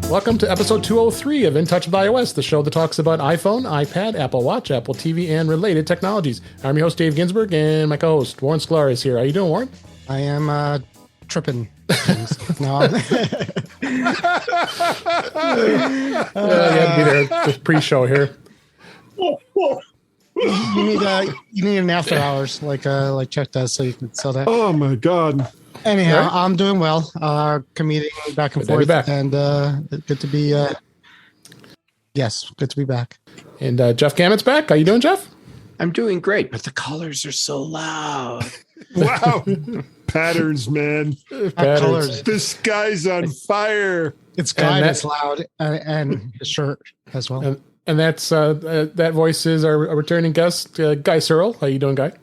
Welcome to episode 203 of In Touch with iOS, the show that talks about iPhone, iPad, Apple Watch, Apple TV, and related technologies. I'm your host, Dave Ginsburg, and my co-host, Warren Sklar, is here. How you doing, Warren? I am tripping things. No, you had to be there this pre-show here. you need an after hours like Chuck does, so you can sell that. Oh my God! Anyhow, right. I'm doing well. Commuting back and forth, and good to be. Yes, good to be back. And Jeff Gamet's back. How you doing, Jeff? I'm doing great, but the colors are so loud. Wow, patterns, man. Patterns. Colors. The sky's on fire. It's Guy that's loud, and his shirt as well. And that's that voice is our returning guest, Guy Serle. How you doing, Guy?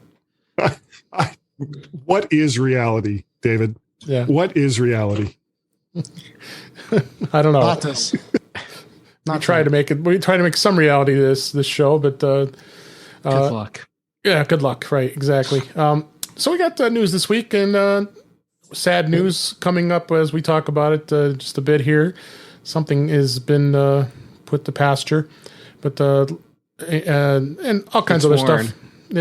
What is reality, David? Yeah. What is reality? I don't know. Not this. We try to make some reality to this show, but Good luck. Yeah, good luck. Right, exactly. So we got news this week, and sad news coming up as we talk about it just a bit here. Something has been put to pasture, but and all kinds of other stuff. It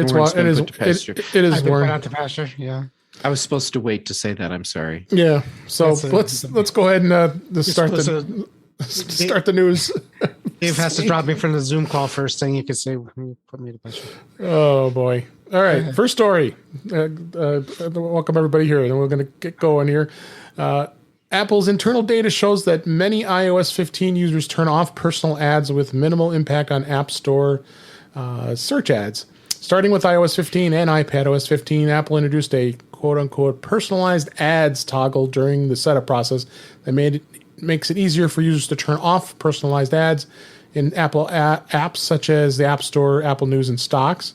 is Warren. Out to pasture. Yeah. I was supposed to wait to say that. I'm sorry. Yeah. So let's go ahead and start the news. Dave has to drop me from the Zoom call first thing you can say. Put me to pasture. Oh boy. All right. First story. Welcome everybody here, and we're going to get going here. Apple's internal data shows that many iOS 15 users turn off personal ads with minimal impact on App Store search ads. Starting with iOS 15 and iPadOS 15, Apple introduced a quote-unquote personalized ads toggle during the setup process that makes it easier for users to turn off personalized ads in Apple apps such as the App Store, Apple News, and Stocks.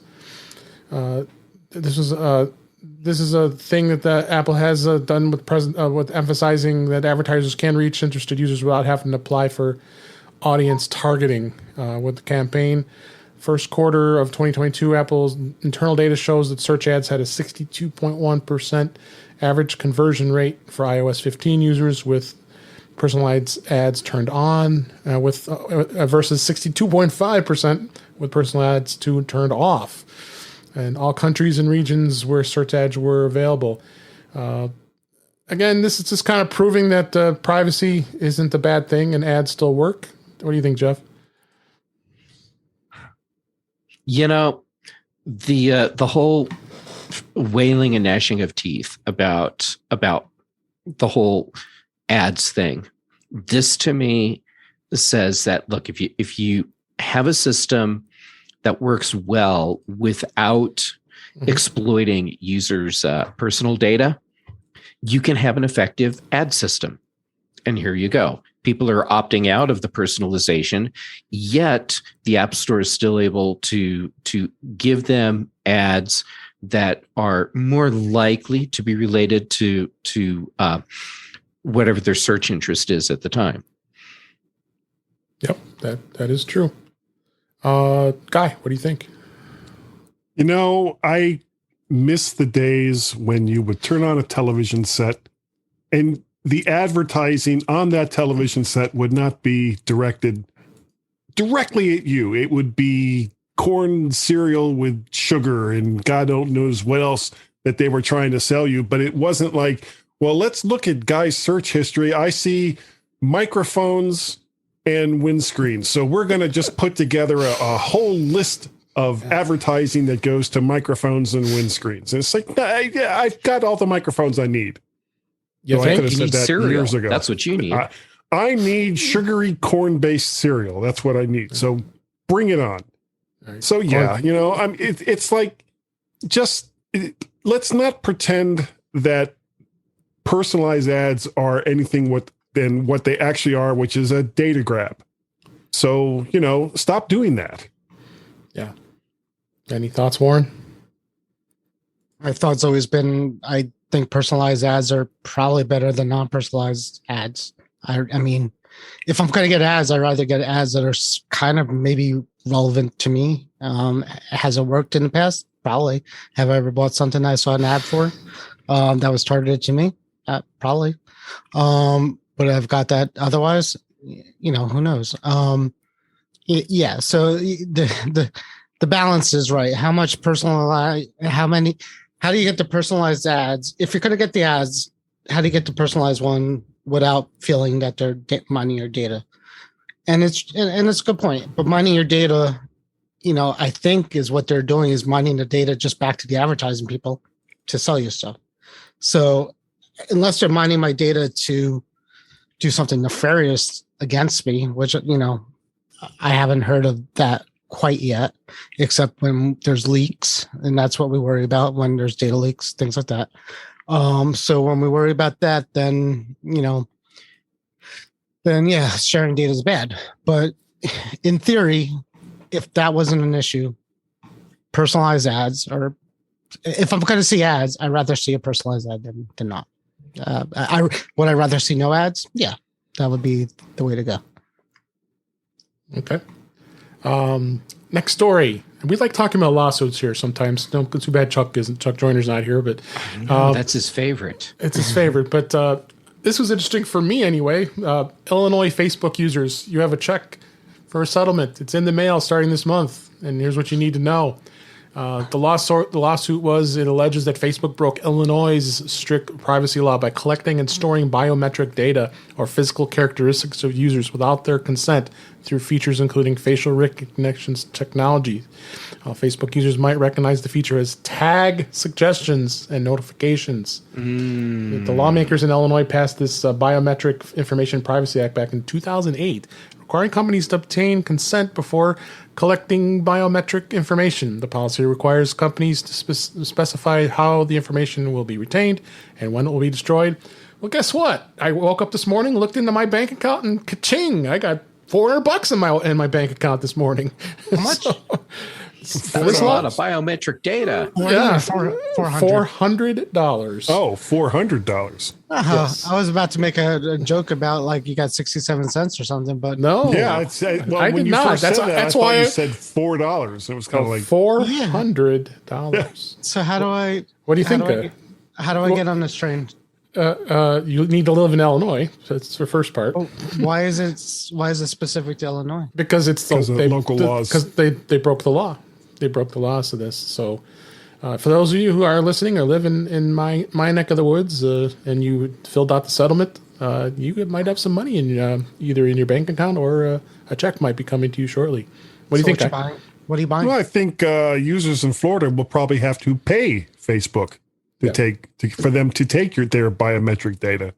This is a thing that Apple has done with emphasizing that advertisers can reach interested users without having to apply for audience targeting with the campaign. First quarter of 2022, Apple's internal data shows that search ads had a 62.1% average conversion rate for iOS 15 users with personalized ads turned on, versus 62.5% with personal ads turned off. And all countries and regions where search ads were available. Again, this is just kind of proving that privacy isn't a bad thing and ads still work. What do you think, Jeff? You know, the whole wailing and gnashing of teeth about the whole ads thing. This to me says that, look, if you have a system that works well without exploiting users' personal data, you can have an effective ad system. And here you go. People are opting out of the personalization, yet the App Store is still able to give them ads that are more likely to be related to whatever their search interest is at the time. Yep, that is true. Guy, what do you think? You know, I miss the days when you would turn on a television set and the advertising on that television set would not be directed directly at you. It would be corn cereal with sugar and God knows what else that they were trying to sell you. But it wasn't like, well, let's look at Guy's search history. I see microphones and windscreens. So we're going to just put together a whole list of advertising that goes to microphones and windscreens. And it's like, I've got all the microphones I need. You so think? I could have said that cereal. years ago. That's what you need. I need sugary corn-based cereal. That's what I need. So bring it on. Right. So yeah, you know, it's like let's not pretend that personalized ads are anything than what they actually are, which is a data grab. So, you know, stop doing that. Yeah. Any thoughts, Warren? My thought's always been, I think personalized ads are probably better than non-personalized ads. I mean, if I'm going to get ads, I'd rather get ads that are kind of maybe relevant to me. Has it worked in the past? Probably. Have I ever bought something I saw an ad for that was targeted to me? Probably. But I've got that. Otherwise, who knows? Yeah. So the balance is right. How much personalized? How do you get the personalized ads? If you're going to get the ads, how do you get the personalized one without feeling that they're mining your data? And it's a good point. But mining your data, I think is what they're doing is mining the data just back to the advertising people to sell you stuff. So unless they're mining my data to do something nefarious against me, which, I haven't heard of that quite yet, except when there's leaks. And that's what we worry about when there's data leaks, things like that. So when we worry about that, then yeah, sharing data is bad. But in theory, if that wasn't an issue, personalized ads, or if I'm going to see ads, I'd rather see a personalized ad than not. Would I rather see no ads? Yeah, that would be the way to go. Okay. Next story. We like talking about lawsuits here sometimes. Don't too bad Chuck Joyner's not here, but that's his favorite. It's his favorite. But this was interesting for me anyway. Illinois Facebook users, you have a check for a settlement. It's in the mail starting this month, and here's what you need to know. The lawsuit it alleges that Facebook broke Illinois' strict privacy law by collecting and storing biometric data or physical characteristics of users without their consent through features including facial recognition technology. Facebook users might recognize the feature as tag suggestions and notifications. The lawmakers in Illinois passed this Biometric Information Privacy Act back in 2008, requiring companies to obtain consent before collecting biometric information. The policy requires companies to specify how the information will be retained and when it will be destroyed. Well, guess what? I woke up this morning, looked into my bank account, and ka-ching! I got $400 in my bank account this morning. How much? That's a lot of biometric data. Yeah, $400. Oh, $400. Yes. I was about to make a joke about like you got 67 cents or something, but No. Yeah, I when did you not. first said that, That's I why thought you said $4. It was kind of like $400. so how do I? What do you think? How do I get on this train? You need to live in Illinois. So that's the first part. Oh, why is it specific to Illinois? Because it's Because of local laws. Because they broke the law. They broke the laws of this. So, for those of you who are listening or live in my neck of the woods, and you filled out the settlement, you might have some money in either in your bank account or a check might be coming to you shortly. What do you think? What are you buying? Well, I think users in Florida will probably have to pay Facebook for them to take their biometric data.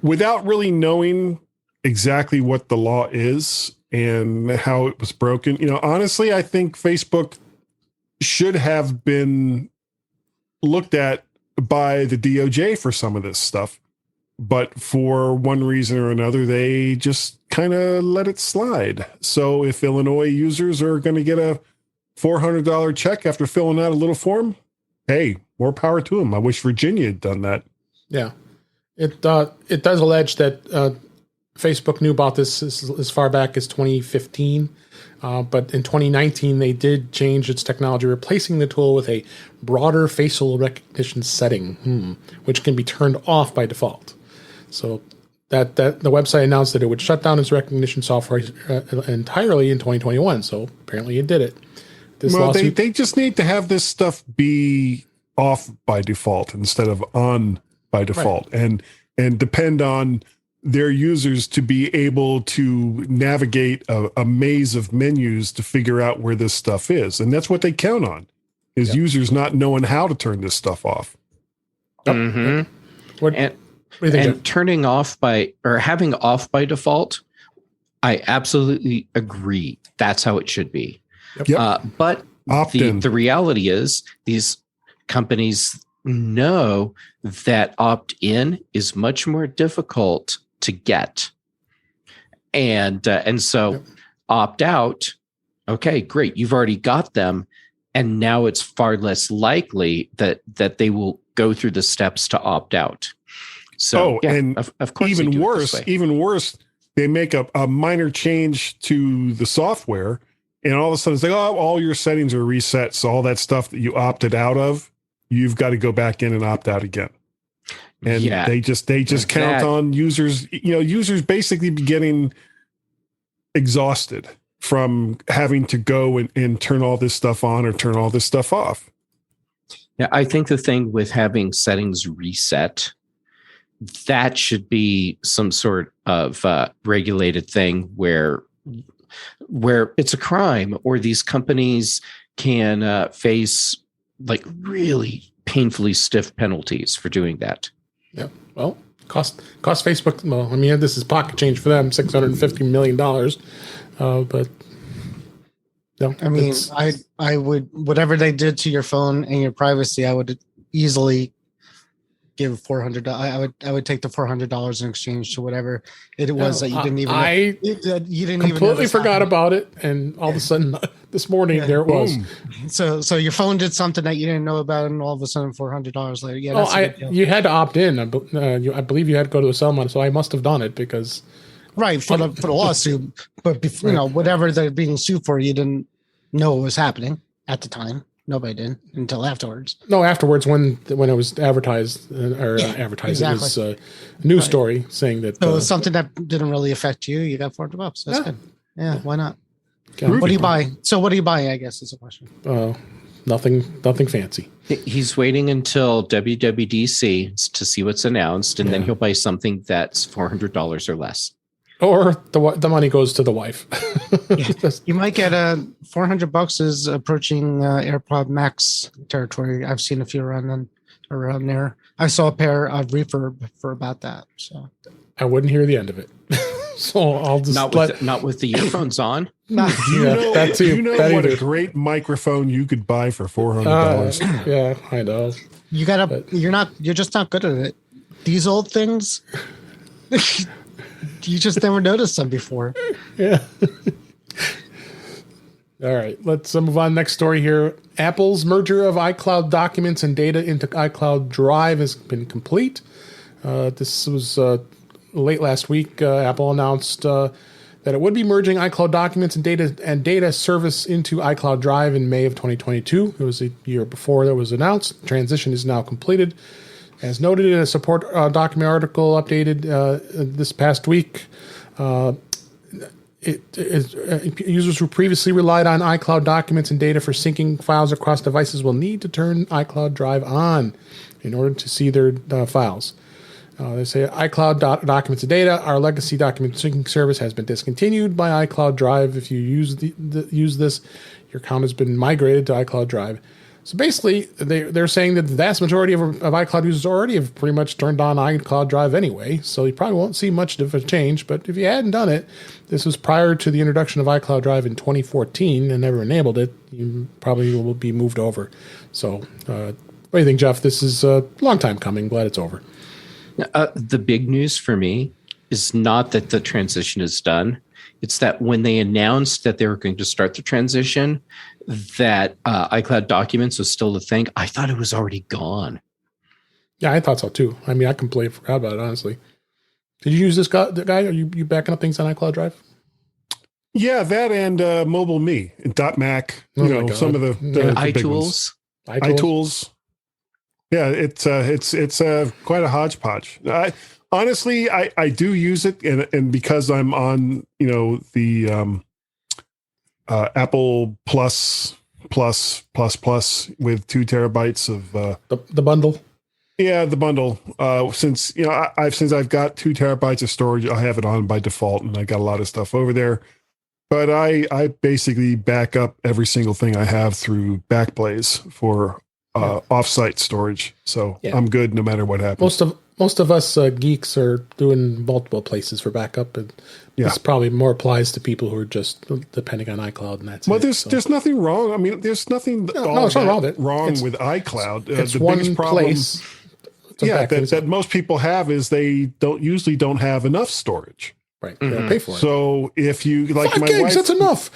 Without really knowing exactly what the law is and how it was broken, honestly, I think Facebook should have been looked at by the DOJ for some of this stuff. But for one reason or another, they just kind of let it slide. So if Illinois users are going to get a $400 check after filling out a little form, hey, more power to them. I wish Virginia had done that. Yeah, it does allege that Facebook knew about this as far back as 2015, but in 2019 they did change its technology, replacing the tool with a broader facial recognition setting, which can be turned off by default. So that the website announced that it would shut down its recognition software entirely in 2021. So apparently it did it. They just need to have this stuff be off by default instead of on by default, right. and depend on their users to be able to navigate a maze of menus to figure out where this stuff is. And that's what they count on, is users not knowing how to turn this stuff off. Mm-hmm. What do you think, Jeff? Turning off having off by default, I absolutely agree. That's how it should be. Yep. But the reality is these companies know that opt-in is much more difficult to get. And so opt out. Okay, great. You've already got them. And now it's far less likely that they will go through the steps to opt out. So, and of course, even worse, they make a minor change to the software, and all of a sudden it's like, all your settings are reset. So all that stuff that you opted out of, you've got to go back in and opt out again. And they just count on users, users basically getting exhausted from having to go and turn all this stuff on or turn all this stuff off. Yeah, I think the thing with having settings reset, that should be some sort of regulated thing where it's a crime, or these companies can face like really painfully stiff penalties for doing that. Yeah. Well, cost Facebook. Well, I mean, this is pocket change for them, $650 million. But no, I mean, I would, whatever they did to your phone and your privacy, I would easily give $400. I would take the $400 in exchange to whatever it was that you didn't even. You didn't completely forgot about it, and all of a sudden this morning there it was. So your phone did something that you didn't know about, and all of a sudden $400 later. Yeah, you had to opt in. I believe you had to go to a settlement, so I must have done it because. Right, for the lawsuit, but before, whatever they're being sued for, you didn't know what was happening at the time. Nobody did until afterwards. No, afterwards when it was advertised advertised, exactly. It was a news story saying that. So it was something that didn't really affect you. You got $400. That's good. Yeah, why not? Okay. What do you buy? So what do you buy? I guess is the question. Nothing fancy. He's waiting until WWDC to see what's announced, and then he'll buy something that's $400 or less. Or the money goes to the wife. You might get $400 is approaching AirPod Max territory. I've seen a few around there. I saw a pair of refurb for about that. So I wouldn't hear the end of it. So I'll just not with the earphones on. That too. You know what a great microphone you could buy for $400. Yeah, I know. You're just not good at it. These old things. You just never noticed them before. Yeah. All right. Let's move on. Next story here. Apple's merger of iCloud documents and data into iCloud Drive has been complete. This was late last week. Apple announced that it would be merging iCloud documents and data service into iCloud Drive in May of 2022. It was a year before that was announced. The transition is now completed. As noted in a support document article updated this past week, users who previously relied on iCloud documents and data for syncing files across devices will need to turn iCloud Drive on in order to see their files. They say iCloud documents and data, our legacy document syncing service has been discontinued by iCloud Drive. If you use this, your account has been migrated to iCloud Drive. So basically, they're saying that the vast majority of iCloud users already have pretty much turned on iCloud Drive anyway, so you probably won't see much of a change. But if you hadn't done it, this was prior to the introduction of iCloud Drive in 2014 and never enabled it, you probably will be moved over. So what do you think, Jeff? This is a long time coming. Glad it's over. The big news for me is not that the transition is done. It's that when they announced that they were going to start the transition, that iCloud Documents was still a thing. I thought it was already gone. Yeah, I thought so too. I mean, I completely forgot about it, honestly. Did you use this guy? Are you backing up things on iCloud Drive? Yeah, that and Mobile Me and .Mac. Some of the iTools. iTools. Yeah, it's quite a hodgepodge. Honestly, I do use it, and because I'm on the Apple Plus with 2 terabytes of the bundle. Yeah, the bundle. Since I've got 2 terabytes of storage, I have it on by default, and I got a lot of stuff over there. But I basically back up every single thing I have through Backblaze for offsite storage. So I'm good no matter what happens. Most of us geeks are doing multiple places for backup, and this probably more applies to people who are just depending on iCloud, and that's there's nothing wrong. I mean, there's nothing wrong with iCloud. It's the one biggest problem, place. That most people have is they usually don't have enough storage. Right, they don't pay for it. So if you like 5 my gigs, wife, that's enough.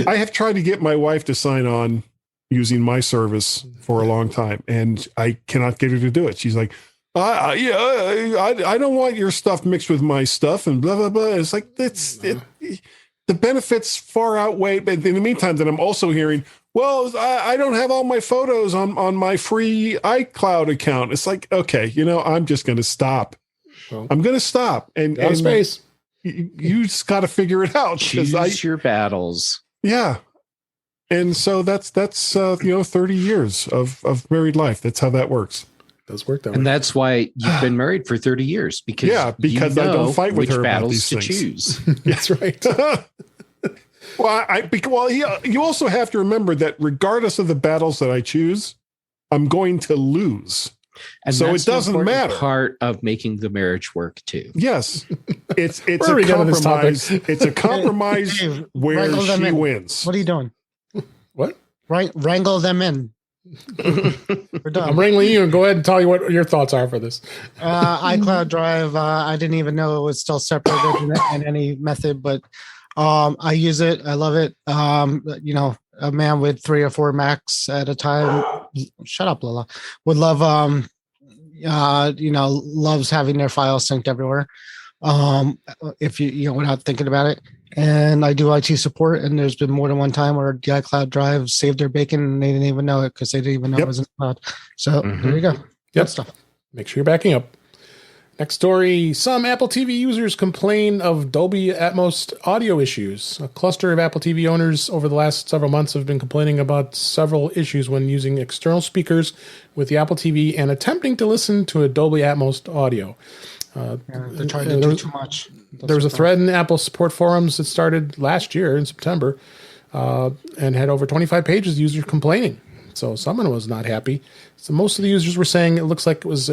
I have tried to get my wife to sign on using my service for a long time, and I cannot get her to do it. She's like, I don't want your stuff mixed with my stuff and blah, blah, blah. It's like, the the benefits far outweigh. But in the meantime, then I'm also hearing, well, I don't have all my photos on my free iCloud account. It's like, okay, I'm just going to stop. Well, I'm going to stop. And space. You just got to figure it out. Choose your battles. Yeah. And so that's 30 years of married life. That's how that works. Does work that way. And that's why you've been married for 30 years because I don't fight with her about battles these to things. choose. That's right. You also have to remember that regardless of the battles that I choose, I'm going to lose. And so that's it doesn't an important matter. Part of making the marriage work too. Yes, it's a Where are we going with this compromise. topic? It's a compromise Dave, where wrangle them she in. wins. What are you doing? What? Wrangle them in. We're done. I'm wrangling you, and go ahead and tell you what your thoughts are for this. iCloud Drive. I didn't even know it was still separated in any method, but I use it. I love it. A man with 3 or 4 Macs at a time. Shut up, Lola. Would love loves having their files synced everywhere. If without thinking about it. And I do IT support, and there's been more than one time where the iCloud Drive saved their bacon and they didn't even know it because they didn't even know it was in the cloud. So there you go. Good stuff. Make sure you're backing up. Next story. Some Apple TV users complain of Dolby Atmos audio issues. A cluster of Apple TV owners over the last several months have been complaining about several issues when using external speakers with the Apple TV and attempting to listen to a Dolby Atmos audio. They're trying to do too much. There was a thread in Apple support forums that started last year in September and had over 25 pages of users complaining. So someone was not happy. So most of the users were saying it looks like it was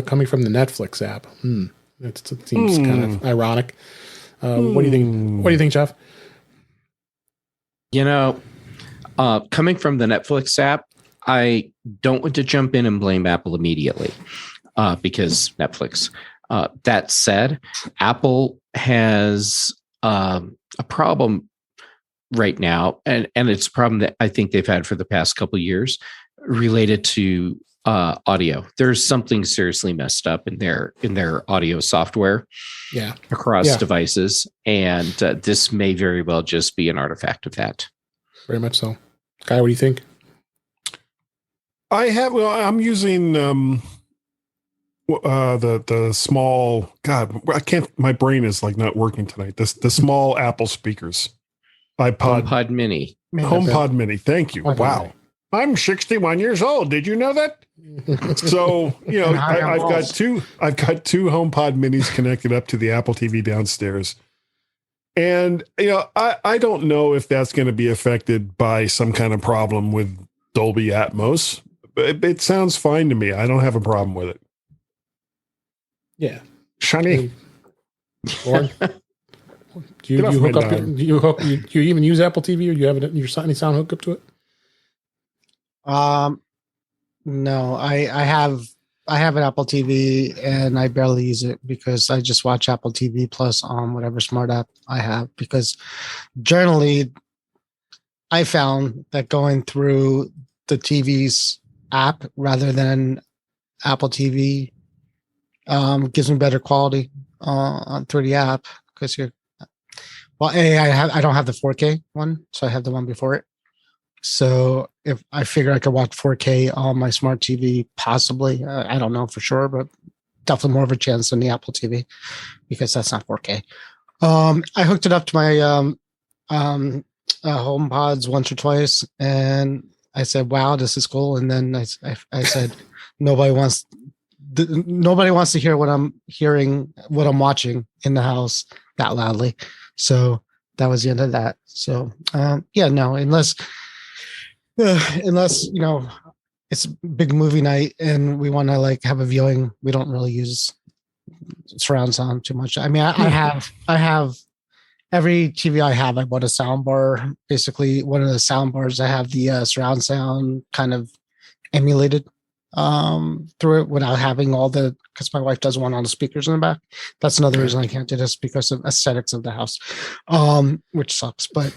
coming from the Netflix app. It seems kind of ironic. What do you think? What do you think, Jeff? Coming from the Netflix app, I don't want to jump in and blame Apple immediately because Netflix. That said, Apple has a problem right now, and it's a problem that I think they've had for the past couple of years related to audio. There's something seriously messed up in their audio software across devices, and this may very well just be an artifact of that. Very much so. Guy, what do you think? I'm using the small, God, I can't, my brain is like not working tonight. The small Apple speakers, HomePod Mini. HomePod Mini. Thank you. Wow. I'm 61 years old. Did you know that? So, I've got two HomePod Minis connected up to the Apple TV downstairs. And, I don't know if that's going to be affected by some kind of problem with Dolby Atmos. It sounds fine to me. I don't have a problem with it. Yeah. Shiny. Do you hook up? Do you even use Apple TV, or do you have any sound hooked up to it? No, I have an Apple TV and I barely use it because I just watch Apple TV Plus on whatever smart app I have, because generally I found that going through the TV's app rather than Apple TV gives me better quality through the app, because I don't have the 4K one, so I have the one before it. So if I figure I could watch 4K on my smart TV, possibly, I don't know for sure, but definitely more of a chance than the Apple TV, because that's not 4K. I hooked it up to my HomePods once or twice, and I said, "Wow, this is cool." And then I said, "Nobody wants to hear what I'm hearing, what I'm watching in the house that loudly." So that was the end of that. So no, unless it's big movie night and we want to have a viewing, we don't really use surround sound too much. I mean, I have every TV I have, I bought a sound bar. Basically, one of the sound bars, I have the surround sound kind of emulated through it without having all the, because my wife doesn't want all the speakers in the back. That's another reason I can't do this, because of aesthetics of the house, which sucks. But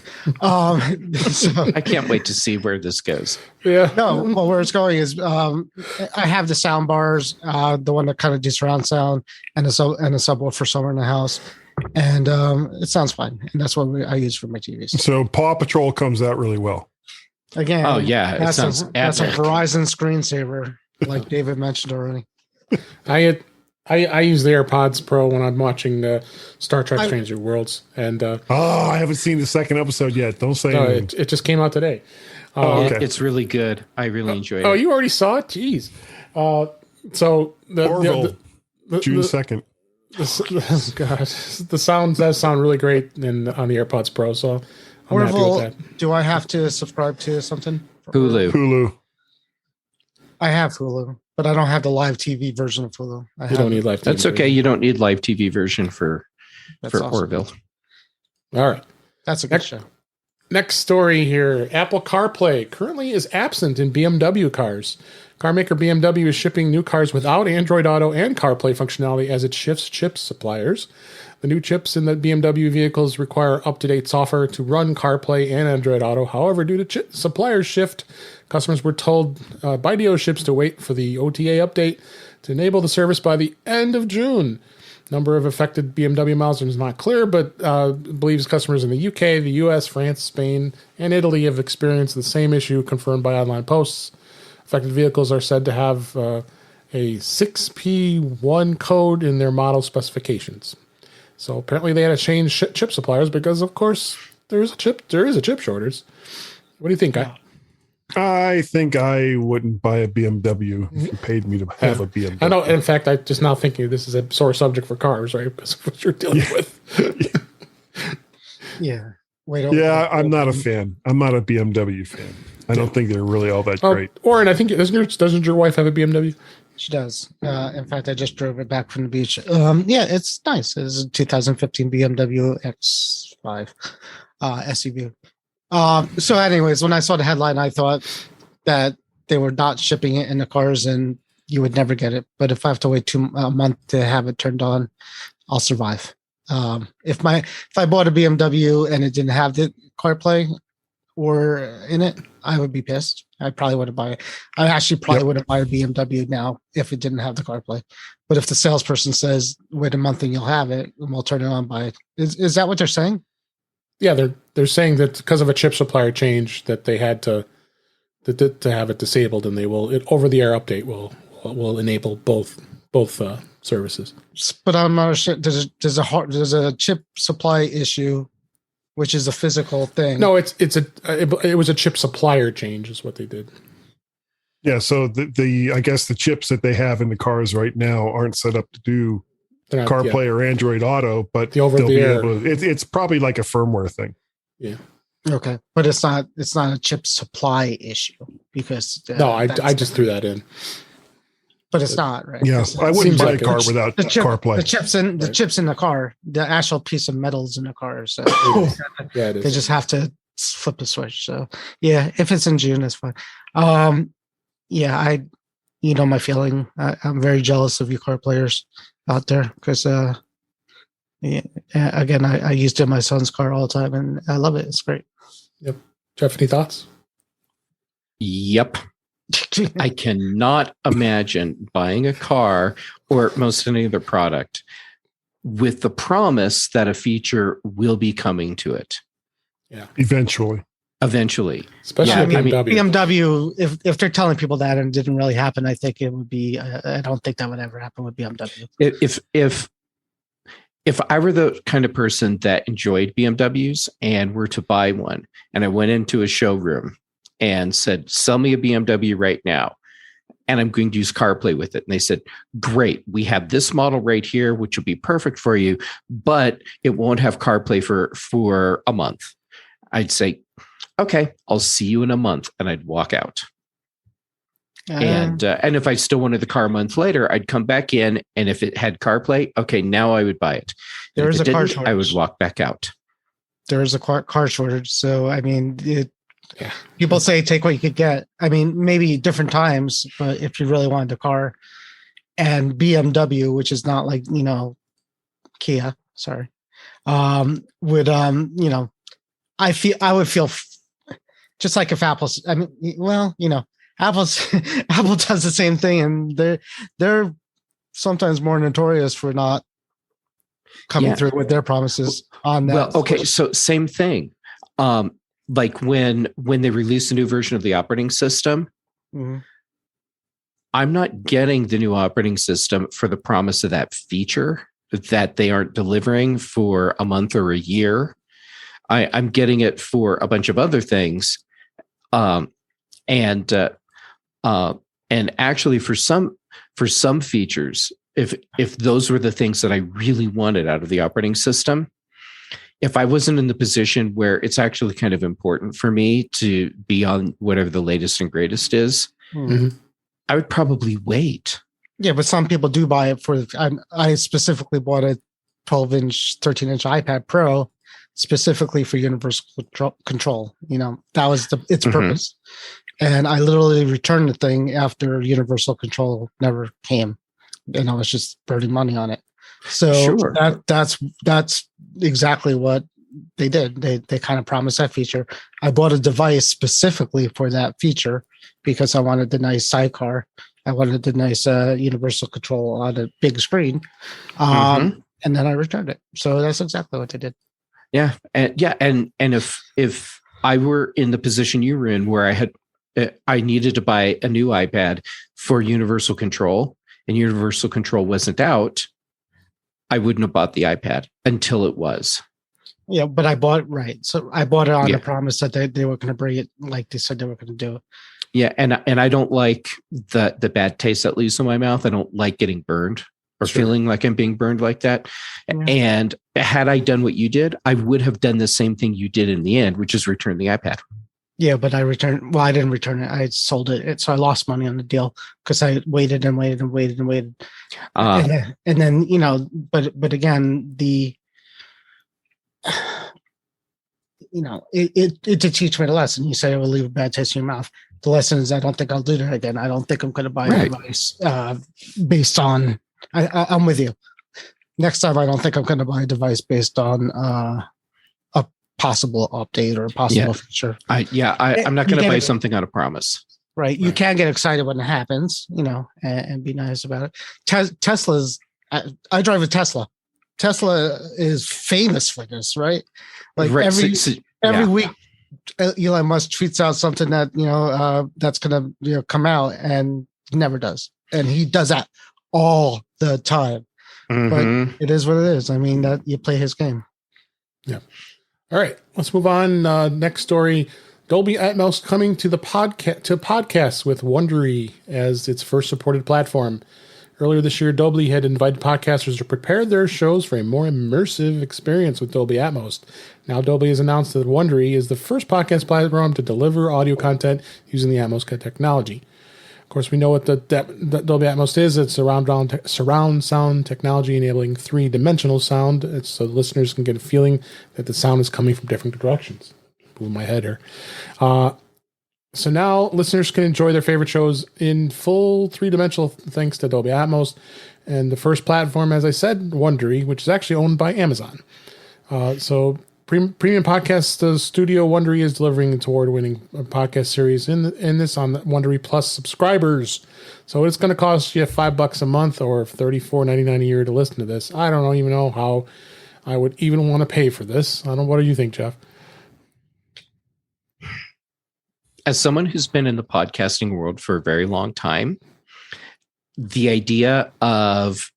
so, I can't wait to see where this goes. Yeah. No, well, where it's going is I have the sound bars, the one that kind of do surround sound, and a subwoofer somewhere in the house. and it sounds fine. And that's what I use for my TVs. So Paw Patrol comes out really well. Again, Oh yeah, that's a epic. Verizon screensaver, like David mentioned already. I use the AirPods Pro when I'm watching Star Trek Stranger Worlds, and I haven't seen the second episode yet. Don't say anything. it just came out today. Okay. It's really good. I really enjoyed it. Oh, you already saw it? Jeez. So Orville, June 2nd. The sound does sound really great on the AirPods Pro, so I'm happy with that. Do I have to subscribe to something? Hulu. I have Hulu, but I don't have the live TV version of Hulu. You don't need live TV. That's okay. You don't need live TV version for awesome. Orville. All right. That's a good show. Next story here. Apple CarPlay currently is absent in BMW cars. Carmaker BMW is shipping new cars without Android Auto and CarPlay functionality as it shifts chip suppliers. The new chips in the BMW vehicles require up-to-date software to run CarPlay and Android Auto. However, due to chip suppliers shift, customers were told by dealerships to wait for the OTA update to enable the service by the end of June. Number of affected BMW models is not clear, but believes customers in the UK, the US, France, Spain, and Italy have experienced the same issue confirmed by online posts. Affected vehicles are said to have a 6P1 code in their model specifications. So apparently they had to change chip suppliers because, of course, there is a chip shortage. What do you think, Guy? I think I wouldn't buy a BMW if you paid me to have a BMW. I know. In fact, I just now thinking this is a sore subject for cars, right? That's what you're dealing with. Yeah. I'm not a fan. I'm not a BMW fan. I don't think they're really all that great. Oren, I think doesn't your wife have a BMW? She does. In fact, I just drove it back from the beach. Yeah, it's nice. It's a 2015 BMW X5 SUV. So anyways, when I saw the headline, I thought that they were not shipping it in the cars and you would never get it. But if I have to wait a month to have it turned on, I'll survive. If I bought a BMW and it didn't have the CarPlay or in it, I would be pissed. I probably wouldn't buy it. I actually probably wouldn't buy a BMW now if it didn't have the CarPlay. But if the salesperson says, wait a month and you'll have it, and we'll turn it on, buy it. Is that what they're saying? Yeah, they're saying that because of a chip supplier change that they had to have it disabled, and over the air update will enable both services. But I'm not sure. There's a chip supply issue, which is a physical thing. No, it was a chip supplier change, is what they did. Yeah, so I guess the chips that they have in the cars right now aren't set up to do CarPlay or Android Auto, but the over the air. It's probably like a firmware thing. Yeah. Okay, but it's not a chip supply issue because no, I just threw that in. But it's not, right? Yeah, I wouldn't buy a car without CarPlay. The chips in the car, the actual piece of metal's in the car. So yeah, it is. They just have to flip the switch. So yeah, if it's in June, it's fine. Yeah, you know my feeling. I'm very jealous of you car players out there because again, I used it in my son's car all the time and I love it. It's great. Yep. Jeff, any thoughts? Yep. I cannot imagine buying a car or most any other product with the promise that a feature will be coming to it. Yeah. Eventually. Especially BMW, if they're telling people that and it didn't really happen, I think it would be, I don't think that would ever happen with BMW. If I were the kind of person that enjoyed BMWs and were to buy one and I went into a showroom and said, sell me a BMW right now, and I'm going to use CarPlay with it. And they said, great, we have this model right here, which will be perfect for you, but it won't have CarPlay for a month. I'd say, okay, I'll see you in a month. And I'd walk out. And if I still wanted the car a month later, I'd come back in. And if it had CarPlay, okay, now I would buy it. There is a car shortage. I would walk back out. There is a car shortage. So, I mean, people say take what you could get. I mean, maybe different times, but if you really wanted a car, and BMW, which is not like, Kia, sorry, would, I would feel just like if Apple's, Apple does the same thing, and they're sometimes more notorious for not coming through with their promises on that. Well, okay, so same thing. Like when they released a new version of the operating system, I'm not getting the new operating system for the promise of that feature that they aren't delivering for a month or a year. I'm getting it for a bunch of other things. And actually for some features, if those were the things that I really wanted out of the operating system, if I wasn't in the position where it's actually kind of important for me to be on whatever the latest and greatest is, I would probably wait. Yeah, but some people do buy it for. I specifically bought a 12-inch, 13-inch iPad Pro specifically for universal control. That was its purpose. And I literally returned the thing after universal control never came, and I was just burning money on it. So that's exactly what they did. They kind of promised that feature. I bought a device specifically for that feature because I wanted the nice sidecar. I wanted the nice universal control on a big screen. And then I returned it. So that's exactly what they did. Yeah. And if I were in the position you were in where I needed to buy a new iPad for universal control and universal control wasn't out, I wouldn't have bought the iPad until it was. Yeah, but I bought it. So I bought it on the promise that they were going to bring it like they said they were going to do. Yeah, and I don't like the bad taste that leaves in my mouth. I don't like getting burned or feeling like I'm being burned like that. Yeah. And had I done what you did, I would have done the same thing you did in the end, which is return the iPad. Yeah, but I didn't return it. I sold it. So I lost money on the deal because I waited and waited and waited and waited. And then, but again, it did teach me the lesson. You said it will leave a bad taste in your mouth. The lesson is I don't think I'll do that again. I don't think I'm going to buy a device based on, I'm with you. Next time, I don't think I'm going to buy a device based on a possible update or a possible feature. I'm not going to buy something on a promise. Right. You can get excited when it happens, and be nice about it. Tesla's, I drive a Tesla. Tesla is famous for this, right? Like every week, Elon Musk tweets out something that, that's going to, come out and never does. And he does that all the time. But it is what it is. I mean, that you play his game. Yeah. All right, let's move on. Next story: Dolby Atmos coming to podcasts with Wondery as its first supported platform. Earlier this year, Dolby had invited podcasters to prepare their shows for a more immersive experience with Dolby Atmos. Now, Dolby has announced that Wondery is the first podcast platform to deliver audio content using the Atmos technology. Of course, we know what the Dolby Atmos is. It's surround sound technology enabling three-dimensional sound. So listeners can get a feeling that the sound is coming from different directions. Blew my head here. So now listeners can enjoy their favorite shows in full three-dimensional thanks to Dolby Atmos. And the first platform, as I said, Wondery, which is actually owned by Amazon. So Premium Podcast Studio Wondery is delivering its award-winning podcast series in this on the Wondery Plus subscribers. So it's going to cost you $5 a month or $34.99 a year to listen to this. I don't even know how I would even want to pay for this. I don't know. What do you think, Jeff? As someone who's been in the podcasting world for a very long time, the idea of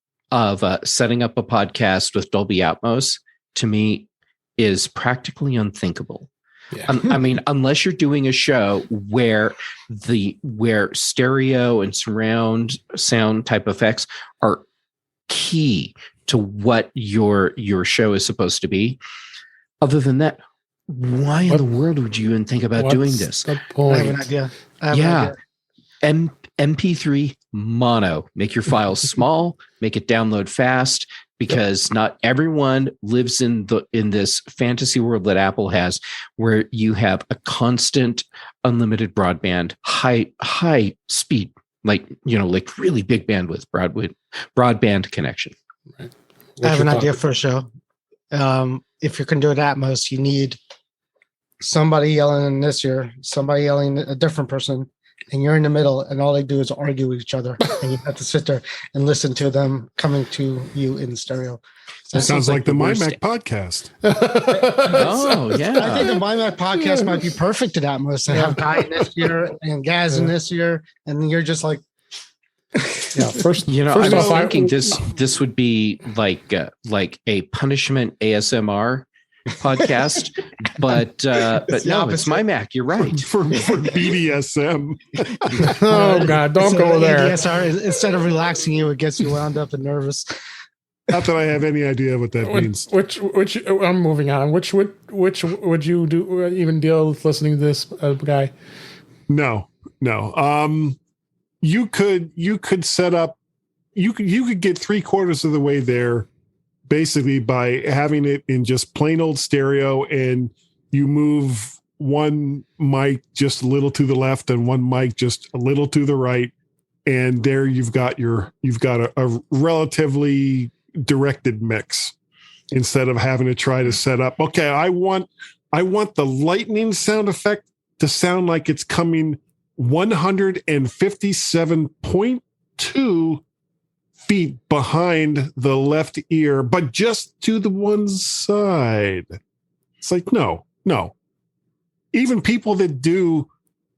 setting up a podcast with Dolby Atmos to me is practically unthinkable. Yeah. I mean, unless you're doing a show where stereo and surround sound type effects are key to what your show is supposed to be. Other than that, why in the world would you even think about doing this? The point? I have an idea. MP3 mono. Make your files small. Make it download fast. Because not everyone lives in this fantasy world that Apple has, where you have a constant, unlimited broadband, high speed, like really big bandwidth broadband connection. Right. I have an idea for a show. If you're going to do it Atmos, you need somebody yelling in this ear, somebody yelling at a different person, and you're in the middle, and all they do is argue with each other, and you have to sit there and listen to them coming to you in stereo. That sounds like the MyMac podcast. Oh, yeah. I think the MyMac podcast might be perfect to that. Most to have Guy in this year and Gaz in this year, and you're just like, Yeah, first, You know, first I was off, thinking this would be like a punishment ASMR podcast, but no, it's my Mac. You're right. For BDSM. oh God, don't so go there. ADSR, instead of relaxing you, it gets you wound up and nervous. Not that I have any idea what that means. Which I'm moving on. Which would you do? Even deal with listening to this guy? No. You could set up. You could get 3/4 of the way there, basically by having it in just plain old stereo, and you move one mic just a little to the left and one mic just a little to the right, and there you've got a relatively directed mix, instead of having to try to set up. Okay, I want the lightning sound effect to sound like it's coming 157.2 feet behind the left ear, but just to the one side. It's like, no. Even people that do,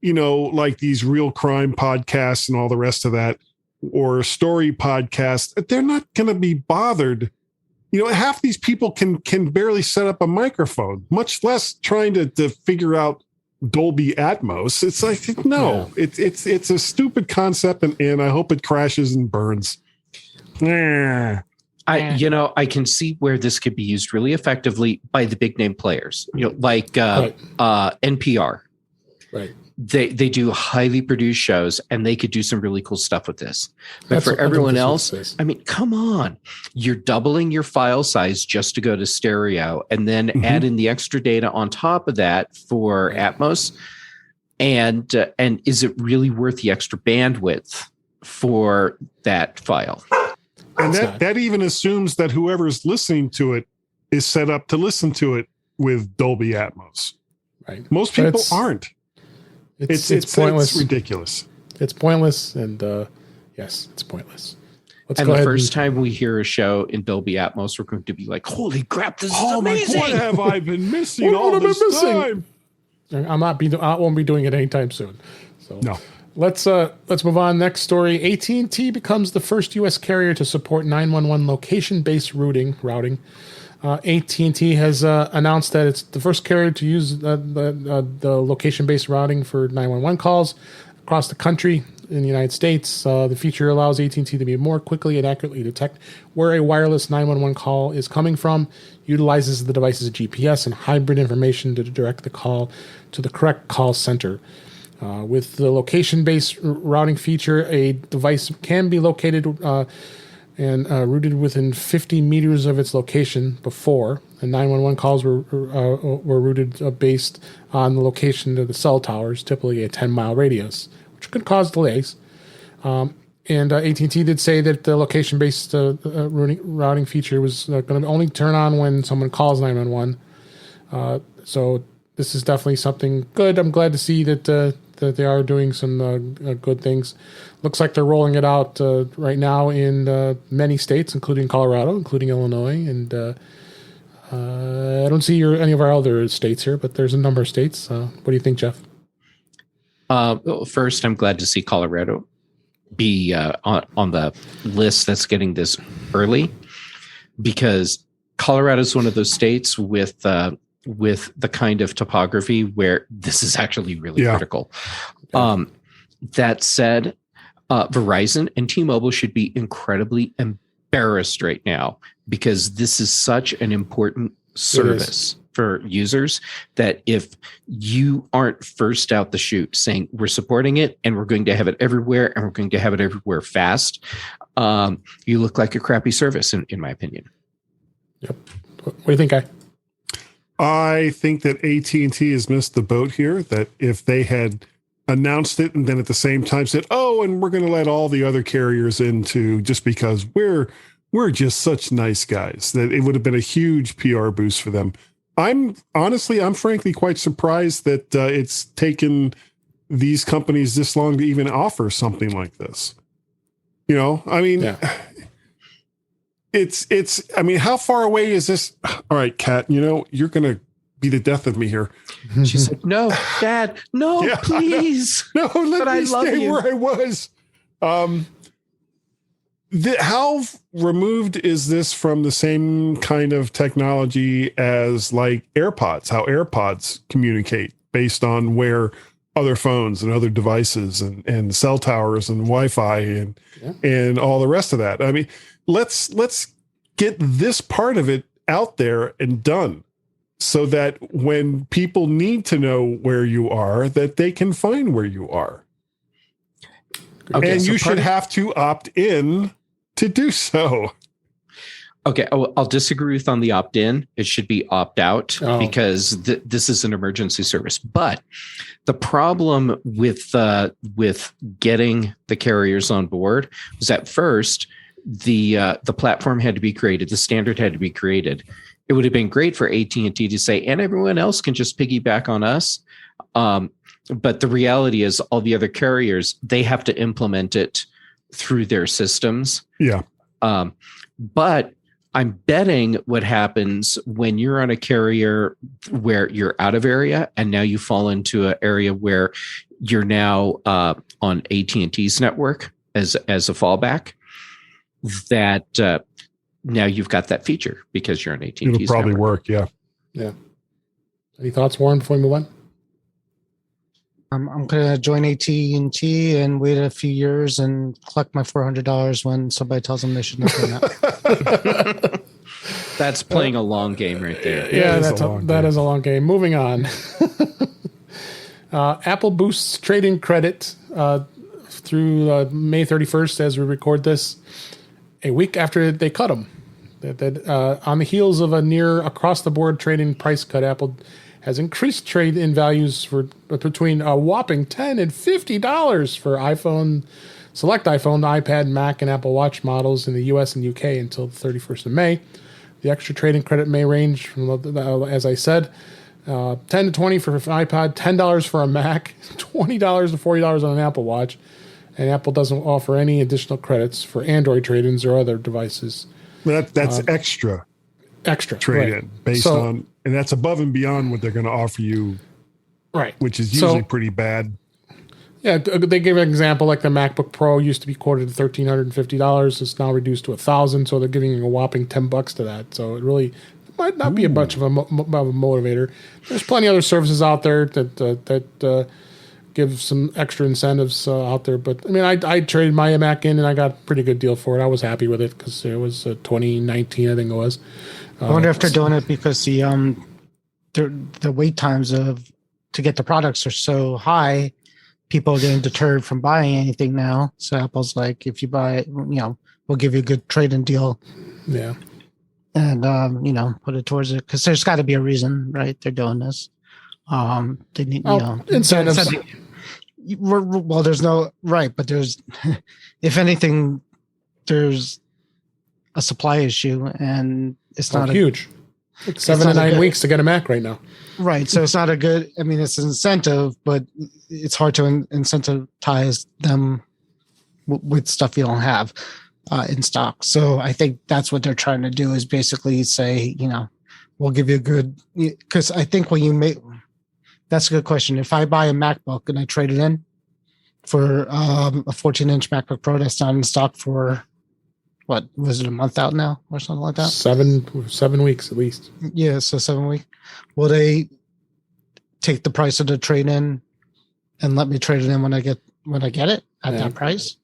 like these real crime podcasts and all the rest of that, or story podcasts, they're not going to be bothered. Half these people can barely set up a microphone, much less trying to figure out Dolby Atmos. It's like, no, it's a stupid concept, and I hope it crashes and burns. I can see where this could be used really effectively by the big name players, like NPR. Right. They do highly produced shows, and they could do some really cool stuff with this. But for everyone else, I mean, come on, you're doubling your file size just to go to stereo, and then add in the extra data on top of that for Atmos. And is it really worth the extra bandwidth for that file? And that even assumes that whoever's listening to it is set up to listen to it with Dolby Atmos. Right. Most people aren't. It's pointless. It's ridiculous. It's pointless, and yes, it's pointless. And the first time we hear a show in Dolby Atmos, we're going to be like, "Holy crap, this is amazing! What have I been missing all this time?" I won't be doing it anytime soon. So no. Let's move on. Next story: AT&T becomes the first U.S. carrier to support 911 location-based routing. AT&T has announced that it's the first carrier to use the location-based routing for 911 calls across the country in the United States. The feature allows AT&T to be more quickly and accurately detect where a wireless 911 call is coming from, utilizes the device's GPS and hybrid information to direct the call to the correct call center. With the location-based routing feature, a device can be located and routed within 50 meters of its location before. And 911 calls were routed based on the location of the cell towers, typically a 10-mile radius, which could cause delays. And AT&T did say that the location-based routing feature was going to only turn on when someone calls 911. So this is definitely something good. I'm glad to see that they are doing some good things. Looks like they're rolling it out right now in many states, including Colorado, including Illinois, and I don't see any of our other states here, but there's a number of states. What do you think, Jeff? Well, first, I'm glad to see Colorado be on the list that's getting this early, because Colorado is one of those states with the kind of topography where this is actually really critical. That said, Verizon and T-Mobile should be incredibly embarrassed right now, because this is such an important service for users that if you aren't first out the chute saying we're supporting it and we're going to have it everywhere and we're going to have it everywhere fast, you look like a crappy service, in my opinion. Yep. What do you think, Guy? I think that AT&T has missed the boat here, that if they had announced it and then at the same time said, and we're going to let all the other carriers in too, just because we're just such nice guys, that it would have been a huge PR boost for them. I'm frankly quite surprised that it's taken these companies this long to even offer something like this. You know, I mean, it's, I mean, how far away is this? All right, Kat, you know, you're going to be the death of me here. She said, no, Dad, no, please. No, let me stay where I was. How removed is this from the same kind of technology as like AirPods, how AirPods communicate based on where other phones and other devices and cell towers and Wi-Fi and all the rest of that? I mean, let's get this part of it out there and done so that when people need to know where you are, that they can find where you are. Okay, and so you should have to opt in to do so. Okay, I'll disagree with on the opt-in. It should be opt-out because this is an emergency service. But the problem with getting the carriers on board was at first the platform had to be created, the standard had to be created. It would have been great for AT&T to say, and everyone else can just piggyback on us. But the reality is, all the other carriers, they have to implement it through their systems. Yeah. But I'm betting what happens when you're on a carrier where you're out of area and now you fall into an area where you're now on AT&T's network as a fallback, that now you've got that feature because you're on AT&T's network. It'll probably work, yeah. Yeah. Any thoughts, Warren, before we move on? I'm going to join AT&T and wait a few years and collect my $400 when somebody tells them they should not do that. That's playing a long game right there. Yeah, that is a long game. Moving on. Apple boosts trading credit through May 31st as we record this, a week after they cut them. On the heels of a near across-the-board trading price cut, Apple has increased trade-in values for between a whopping $10 and $50 for iPhone, select iPhone, iPad, Mac, and Apple Watch models in the U.S. and UK until the 31st of May. The extra trade-in credit may range from, as I said, $10 to $20 for an iPod, $10 for a Mac, $20 to $40 on an Apple Watch, and Apple doesn't offer any additional credits for Android trade-ins or other devices. That's extra trade-in right. based on, and that's above and beyond what they're going to offer you, right? Which is usually pretty bad. Yeah, they gave an example like the MacBook Pro used to be quoted at $1,350. It's now reduced to $1,000, so they're giving a whopping $10 to that. So it really might not be a bunch of a motivator. There's plenty of other services out there that give some extra incentives out there. But I mean, I traded my Mac in and I got a pretty good deal for it. I was happy with it because it was 2019, I think it was. I wonder if they're doing it because the wait times to get the products are so high. People are getting deterred from buying anything now. So Apple's like, if you buy it, we'll give you a good trade-in deal. Yeah. And, put it towards it. Because there's got to be a reason, right? They're doing this. They need, incentives. Well, there's no, right. But there's, if anything, there's a supply issue and it's not huge. Like 7 to 9 weeks to get a Mac right now. Right. So it's not a good, I mean, it's an incentive, but it's hard to incentivize them with stuff you don't have in stock. So I think that's what they're trying to do is basically say, we'll give you a good, because I think when you make, that's a good question. If I buy a MacBook and I trade it in for a 14-inch MacBook Pro that's not in stock for, what, was it a month out now or something like that? 7 weeks at least. Yeah, so 7 weeks. Will they take the price of the trade-in and let me trade it in when I get it at that price?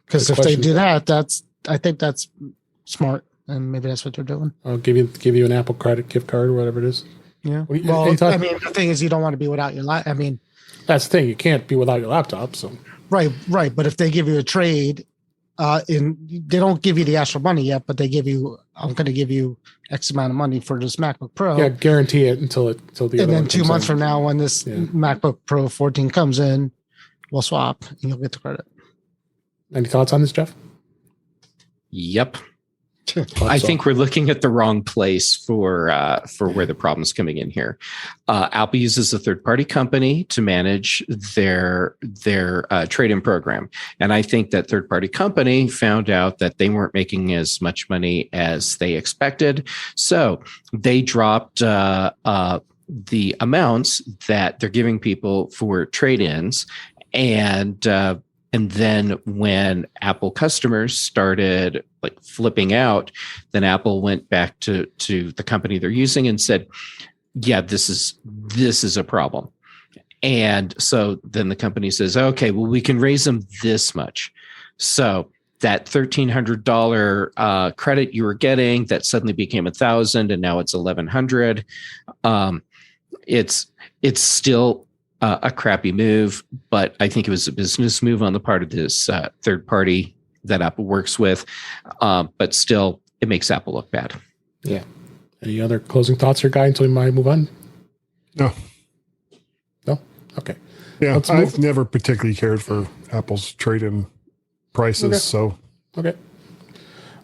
Because if they do that, I think that's smart, and maybe that's what they're doing. I'll give you an Apple credit gift card or whatever it is. Yeah. I mean, the thing is, you don't want to be without your laptop. I mean, that's the thing. You can't be without your laptop. So right. But if they give you a trade, they don't give you the actual money yet, but they give you, I'm going to give you X amount of money for this MacBook Pro. Yeah, guarantee it until the and then 2 months from now, when this MacBook Pro 14 comes in, we'll swap and you'll get the credit. Any thoughts on this, Jeff? Yep. I think we're looking at the wrong place for where the problem's coming in here. Apple uses a third-party company to manage their trade-in program, and I think that third-party company found out that they weren't making as much money as they expected, so they dropped the amounts that they're giving people for trade-ins, and then when Apple customers started like flipping out, then Apple went back to the company they're using and said, yeah, this is a problem. And so then the company says, okay, well, we can raise them this much. So that $1,300 credit you were getting that suddenly became $1,000 and now it's $1,100. It's still a crappy move, but I think it was a business move on the part of this third party that Apple works with. But still, it makes Apple look bad. Yeah. Any other closing thoughts or Guy until we might move on? No. No? Okay. Yeah, I've never particularly cared for Apple's trade-in prices. Okay. So. Okay.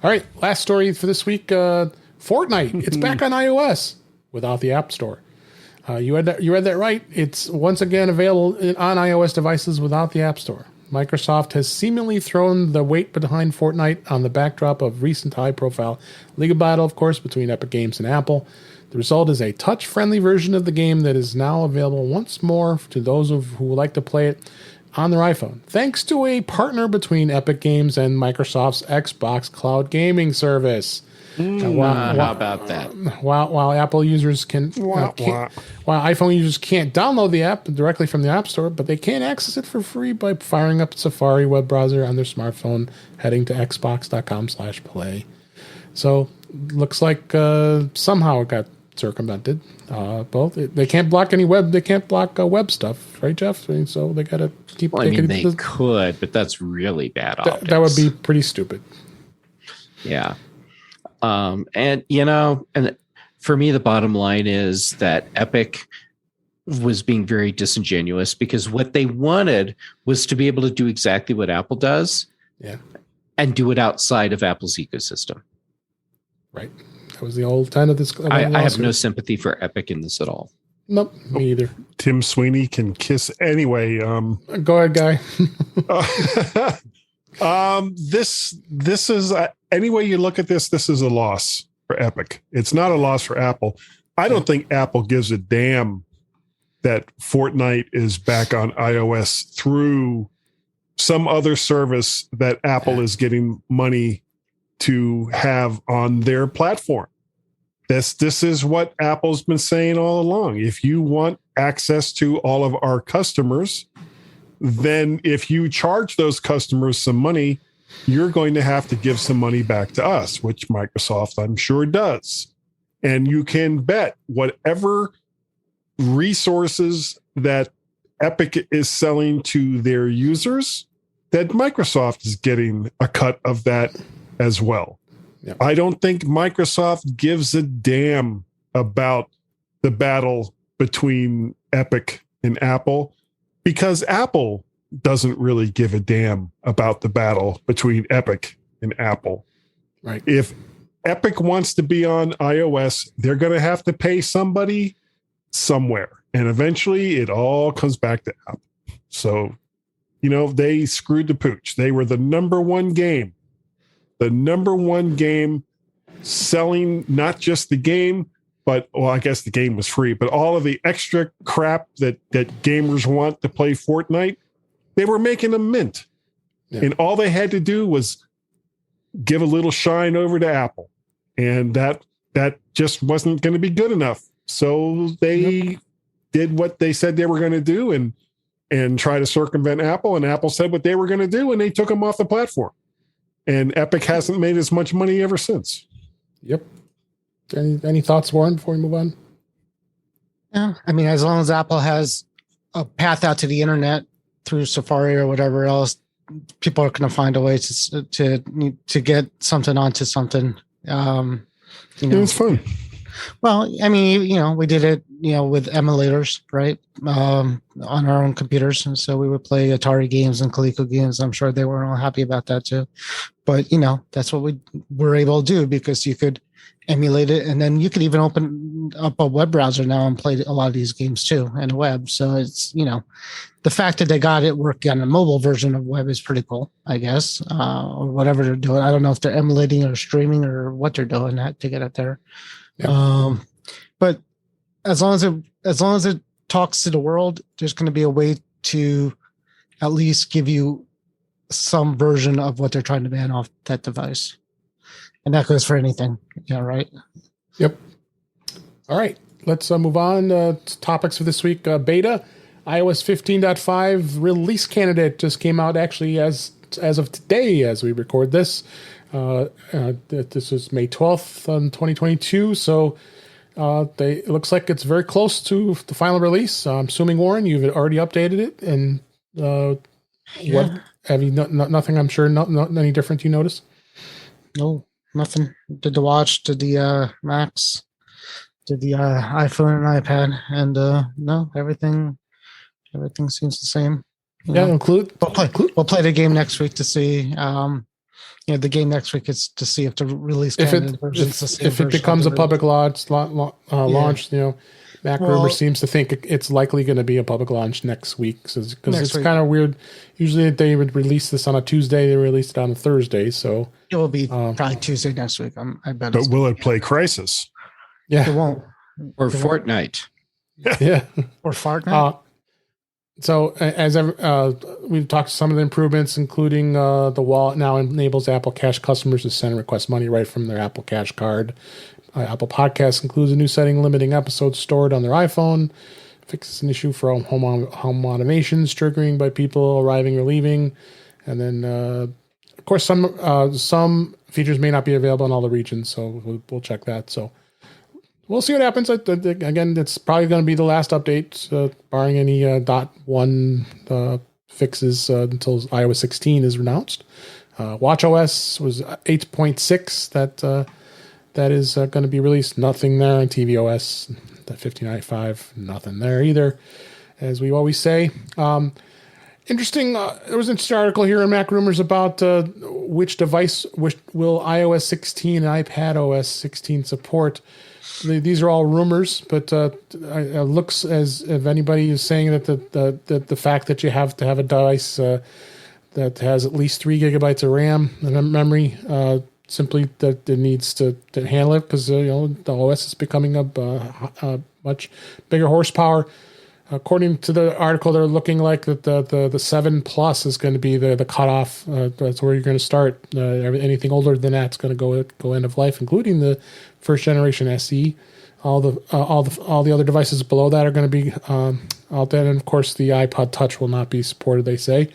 All right. Last story for this week. Fortnite. It's back on iOS without the App Store. You read that right. It's once again available on iOS devices without the App Store. Microsoft has seemingly thrown the weight behind Fortnite on the backdrop of recent high-profile legal battle, of course, between Epic Games and Apple. The result is a touch-friendly version of the game that is now available once more to those who would like to play it on their iPhone, thanks to a partner between Epic Games and Microsoft's Xbox Cloud Gaming service. How about that? While Apple users while iPhone users can't download the app directly from the App Store, but they can access it for free by firing up Safari web browser on their smartphone, heading to xbox.com/play. So looks like somehow it got circumvented. Both they can't block any web. They can't block web stuff, right, Jeff? I mean, so they got to keep. Well, I mean, they could, but that's really bad. That would be pretty stupid. Yeah. And for me, the bottom line is that Epic was being very disingenuous because what they wanted was to be able to do exactly what Apple does, and do it outside of Apple's ecosystem. Right. That was the old tenet of this. I have no sympathy for Epic in this at all. Nope, me either. Tim Sweeney can kiss anyway. Go ahead, Guy. This is any way you look at this is a loss for Epic. It's not a loss for Apple. I don't think Apple gives a damn that Fortnite is back on iOS through some other service that Apple is getting money to have on their platform. This is what Apple's been saying all along. If you want access to all of our customers, then if you charge those customers some money, you're going to have to give some money back to us, which Microsoft, I'm sure, does. And you can bet whatever resources that Epic is selling to their users, that Microsoft is getting a cut of that as well. Yep. I don't think Microsoft gives a damn about the battle between Epic and Apple, because Apple doesn't really give a damn about the battle between Epic and Apple. Right. If Epic wants to be on iOS, they're going to have to pay somebody somewhere. And eventually it all comes back to Apple. So, they screwed the pooch. They were the number one game selling not just the game, but, well, I guess the game was free, but all of the extra crap that gamers want to play Fortnite, they were making a mint. Yeah. And all they had to do was give a little shine over to Apple. And that just wasn't going to be good enough. So they did what they said they were going to do and try to circumvent Apple. And Apple said what they were going to do, and they took them off the platform. And Epic hasn't made as much money ever since. Yep. Any thoughts, Warren, before we move on? Yeah, I mean, as long as Apple has a path out to the internet through Safari or whatever else, people are going to find a way to get something onto something. It's fun. Well, I mean, we did it, with emulators, right? On our own computers. And so we would play Atari games and Coleco games. I'm sure they were all happy about that too. But, that's what we were able to do because you could emulate it. And then you could even open up a web browser now and play a lot of these games too and web. So it's, the fact that they got it working on a mobile version of web is pretty cool, I guess, or whatever they're doing. I don't know if they're emulating or streaming or what they're doing to get it there. Yep. But as long as it talks to the world, there's going to be a way to at least give you some version of what they're trying to ban off that device, and that goes for anything. Yeah, right. Yep. All right, let's move on to topics for this week. Beta iOS 15.5 release candidate just came out actually as of today as we record this. This is May 12th, 2022. So it looks like it's very close to the final release. I'm assuming, Warren, you've already updated it. And what have you? Nothing. I'm sure. Not any different. You notice? No, nothing. Did the watch? Did the Macs? Did the iPhone and iPad? And no, everything seems the same. We'll play the game next week to see. The game next week is to see if the release if it becomes a public launch, Mac Rumor seems to think it's likely going to be a public launch next week because it's kind of weird. Usually they would release this on a Tuesday, they released it on a Thursday, so it will be probably Tuesday next week. I bet. But will it play Crisis? Yeah, it won't. Or Fortnite. Yeah, or Fortnite. So as we've talked some of the improvements, including the wallet now enables Apple Cash customers to send and request money right from their Apple Cash card. Apple Podcasts includes a new setting limiting episodes stored on their iPhone. Fixes an issue for home automations triggering by people arriving or leaving. And then, of course, some features may not be available in all the regions, so we'll check that. So we'll see what happens. Again, it's probably going to be the last update, barring any .1 fixes until iOS 16 is announced. WatchOS was 8.6. That is going to be released. Nothing there on tvOS. The 15.5, nothing there either, as we always say. Interesting. There was an interesting article here in Mac Rumors about which device will iOS 16 and iPadOS 16 support. These are all rumors, but it looks as if anybody is saying that the fact that you have to have a device that has at least 3 gigabytes of RAM and memory, simply that it needs to handle it because the OS is becoming a much bigger horsepower. According to the article, they're looking like that the 7 Plus is going to be the cutoff. That's where you're going to start. Anything older than that's going to go end of life, including the first generation SE. All the other devices below that are going to be out there, and of course the iPod Touch will not be supported. They say.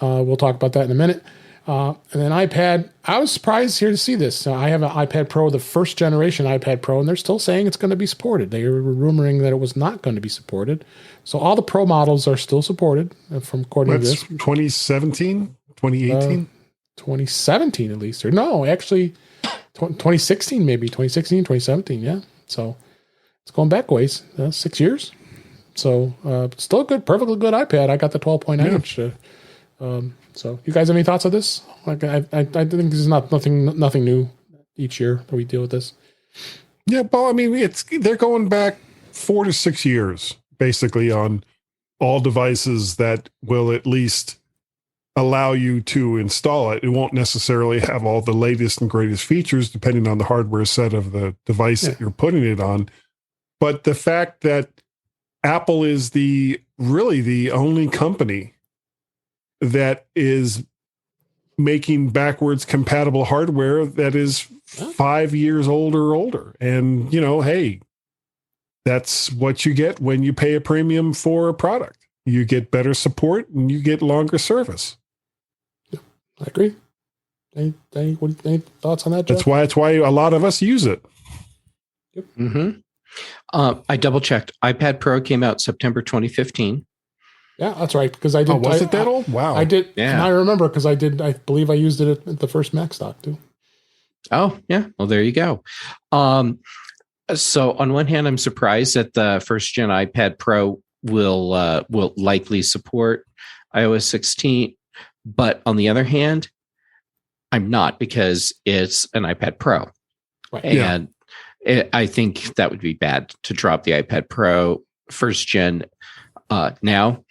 We'll talk about that in a minute. And then iPad. I was surprised here to see this. I have an iPad Pro, the first generation iPad Pro, and they're still saying it's going to be supported. They were rumoring that it was not going to be supported. So all the Pro models are still supported, according to this. 2017, 2018, 2017 at least, or no, actually, 2016 maybe, 2016, 2017, yeah. So it's going back ways, 6 years. So still a perfectly good iPad. I got the 12.9 inch. So you guys have any thoughts on this? Like I think this is nothing new each year that we deal with this. Yeah, well, I mean, they're going back 4 to 6 years basically on all devices that will at least allow you to install it. It won't necessarily have all the latest and greatest features depending on the hardware set of the device that you're putting it on. But the fact that Apple is really the only company that is making backwards compatible hardware that is 5 years old or older. And, hey, that's what you get when you pay a premium for a product. You get better support and you get longer service. I agree. Any thoughts on that, Jeff? That's why a lot of us use it. Yep. Mm-hmm. I double checked. iPad Pro came out September 2015. Yeah, that's right. Because I did. Was it that old? Wow. I did. Yeah. And I remember because I believe I used it at the first Mac stock too. Oh, yeah. Well, there you go. So on one hand, I'm surprised that the first gen iPad Pro will likely support iOS 16, but on the other hand, I'm not, because it's an iPad Pro, Right. and I think that would be bad to drop the iPad Pro first gen now.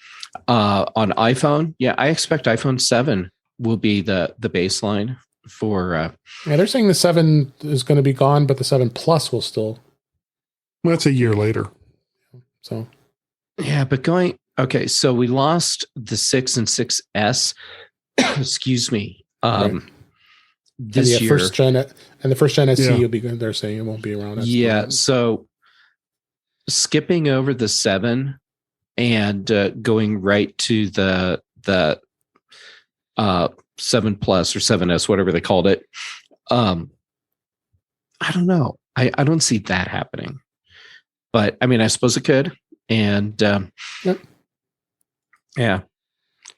On iPhone, yeah, I expect iPhone 7 will be the baseline for. Yeah, they're saying the 7 is going to be gone, but the 7 Plus will still. Well, that's a year later. So. Yeah, but okay, so we lost the 6 and 6S. Excuse me. Right. This and year, first gen and the first gen SE Yeah. will be good. They're saying it won't be around. That's yeah. fine. So skipping over the 7 and going right to the 7 Plus or 7S, whatever they called it. I don't know. I don't see that happening. But I mean, I suppose it could. And Yep. yeah.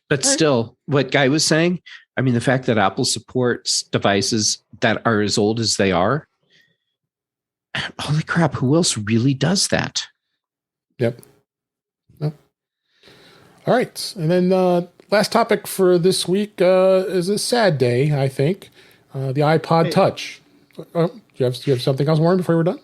But still, what Guy was saying, I mean, the fact that Apple supports devices that are as old as they are, holy crap, who else really does that? Yep. All right. And then last topic for this week is a sad day, I think. The iPod Touch. Do you have something else, Warren, before we're done?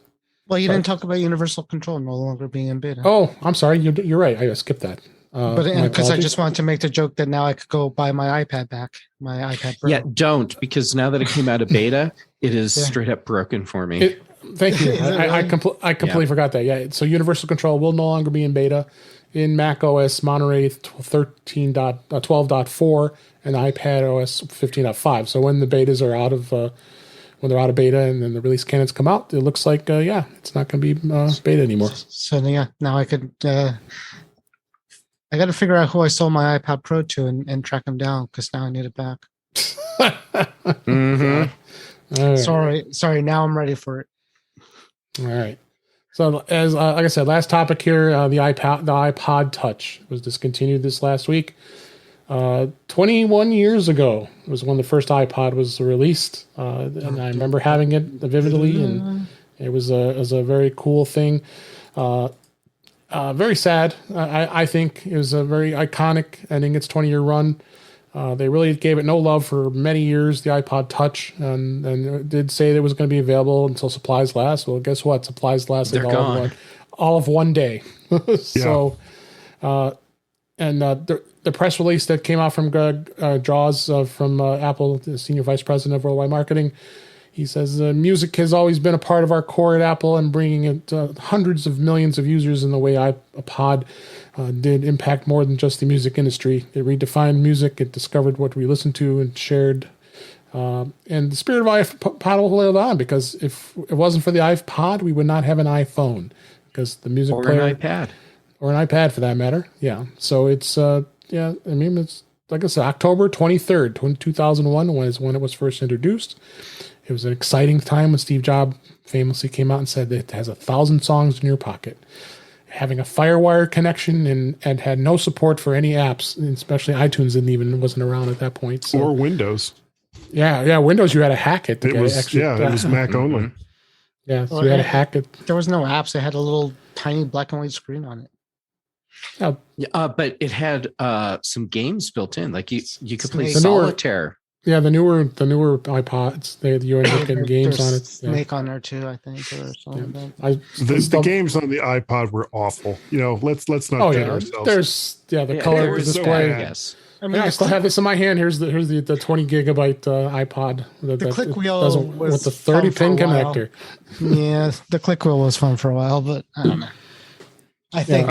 Well, you didn't talk about universal control no longer being in beta. Oh, I'm sorry. You're right. I skipped that. But because I just wanted to make the joke that now I could go buy my iPad back, my iPad Pro. Yeah, don't, because now that it came out of beta, it is straight up broken for me. Thank you. I completely forgot that. Yeah. So universal control will no longer be in beta in Mac OS Monterey 12.4 and iPad OS 15.5. So when the betas are out of when they're out of beta and then the release candidates come out, it looks like it's not going to be beta anymore. So yeah, now I could. I got to figure out who I sold my iPad Pro to and track him down, because now I need it back. Mm-hmm. Right. Sorry. Now I'm ready for it. All right. So as like I said, last topic here, the iPod Touch was discontinued this last week. 21 years ago was when the first iPod was released, and I remember having it vividly, and it was a very cool thing. Very sad. I think it was a very iconic ending its 20-year run. They really gave it no love for many years, the iPod Touch, and it did say that it was going to be available until supplies last. Well, guess what? Supplies lasted all of one day. So, the press release that came out from Greg Jaws from Apple, the Senior Vice President of Worldwide Marketing, he says, music has always been a part of our core at Apple, and bringing it to hundreds of millions of users in the way iPod did impact more than just the music industry. It redefined music. It discovered what we listened to and shared. And the spirit of iPod will hold on, because if it wasn't for the iPod, we would not have an iPhone, because the music player. Or an iPad. Or an iPad, for that matter. Yeah. So it's, it's, like I said, October 23rd, 2001 was when it was first introduced. It was an exciting time when Steve Jobs famously came out and said that it has 1,000 songs in your pocket. Having a FireWire connection and had no support for any apps, especially iTunes wasn't around at that point. So. Or Windows. Yeah, Windows, you had to hack it. It was Mac only. Yeah, so you had to hack it. There was no apps. It had a little tiny black and white screen on it. But it had some games built in. Like you could play Snake. Solitaire. Yeah, the newer iPods, you end up getting games on it. Snake on there too, I think, or something. The games on the iPod were awful. Let's not kid ourselves. There's the color display. Yes. I still have this in my hand. Here's the 20 gigabyte iPod. The click wheel with the 30 pin connector. Yeah, the click wheel was fun for a while, but I don't know. I think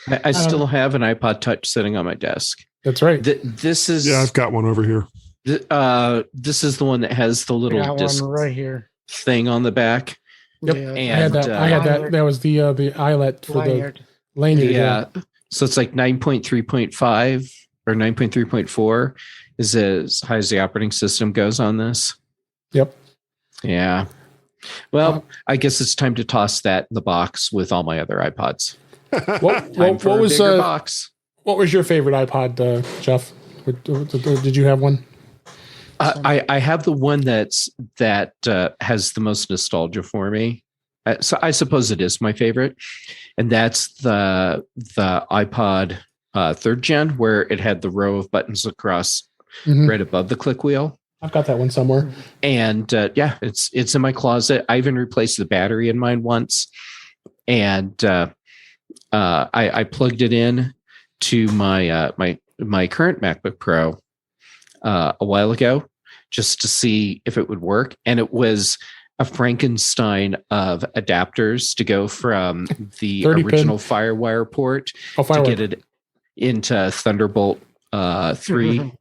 I still have an iPod Touch sitting on my desk. That's right. This is I've got one over here. This is the one that has the little disc right here thing on the back. Yep, Yeah. And I had that. That was the eyelet for lanyard. the lanyard. Yeah. So it's like 9.3.5 or 9.3.4 is as high as the operating system goes on this. Yep. Yeah. Well, I guess it's time to toss that in the box with all my other iPods. What was box? What was your favorite iPod, Jeff? Did you have one? I have the one that has the most nostalgia for me, So I suppose it is my favorite, and that's the iPod third gen, where it had the row of buttons across right above the click wheel. I've got that one somewhere. And it's in my closet. I even replaced the battery in mine once, and I plugged it in to my my current MacBook Pro a while ago, just to see if it would work, and it was a Frankenstein of adapters to go from the original FireWire port to get it into Thunderbolt 3.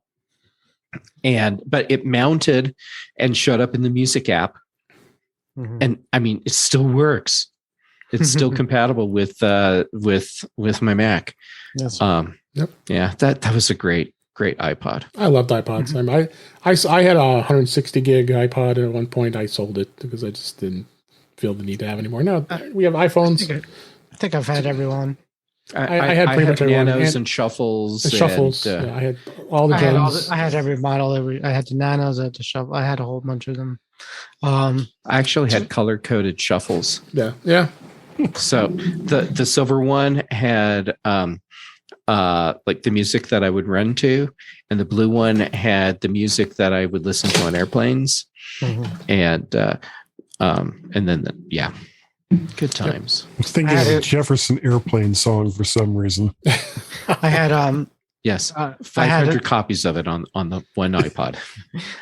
But it mounted and showed up in the music app. And I mean, it still works. It's still compatible with my Mac. Yes. Yeah, that was a great iPod. I loved iPods. I had a 160 gig iPod, and at one point I sold it because I just didn't feel the need to have anymore. Now we have iPhones. I think I've had everyone. I had pretty much everyone. Nanos and shuffles. I had all the gens. I had every model. I had the nanos. I had the shuffle. I had a whole bunch of them. I actually had color coded shuffles. Yeah. So the silver one had like the music that I would run to, and the blue one had the music that I would listen to on airplanes. And then good times. I was thinking of a Jefferson Airplane song for some reason. I had 500 copies of it on the one iPod.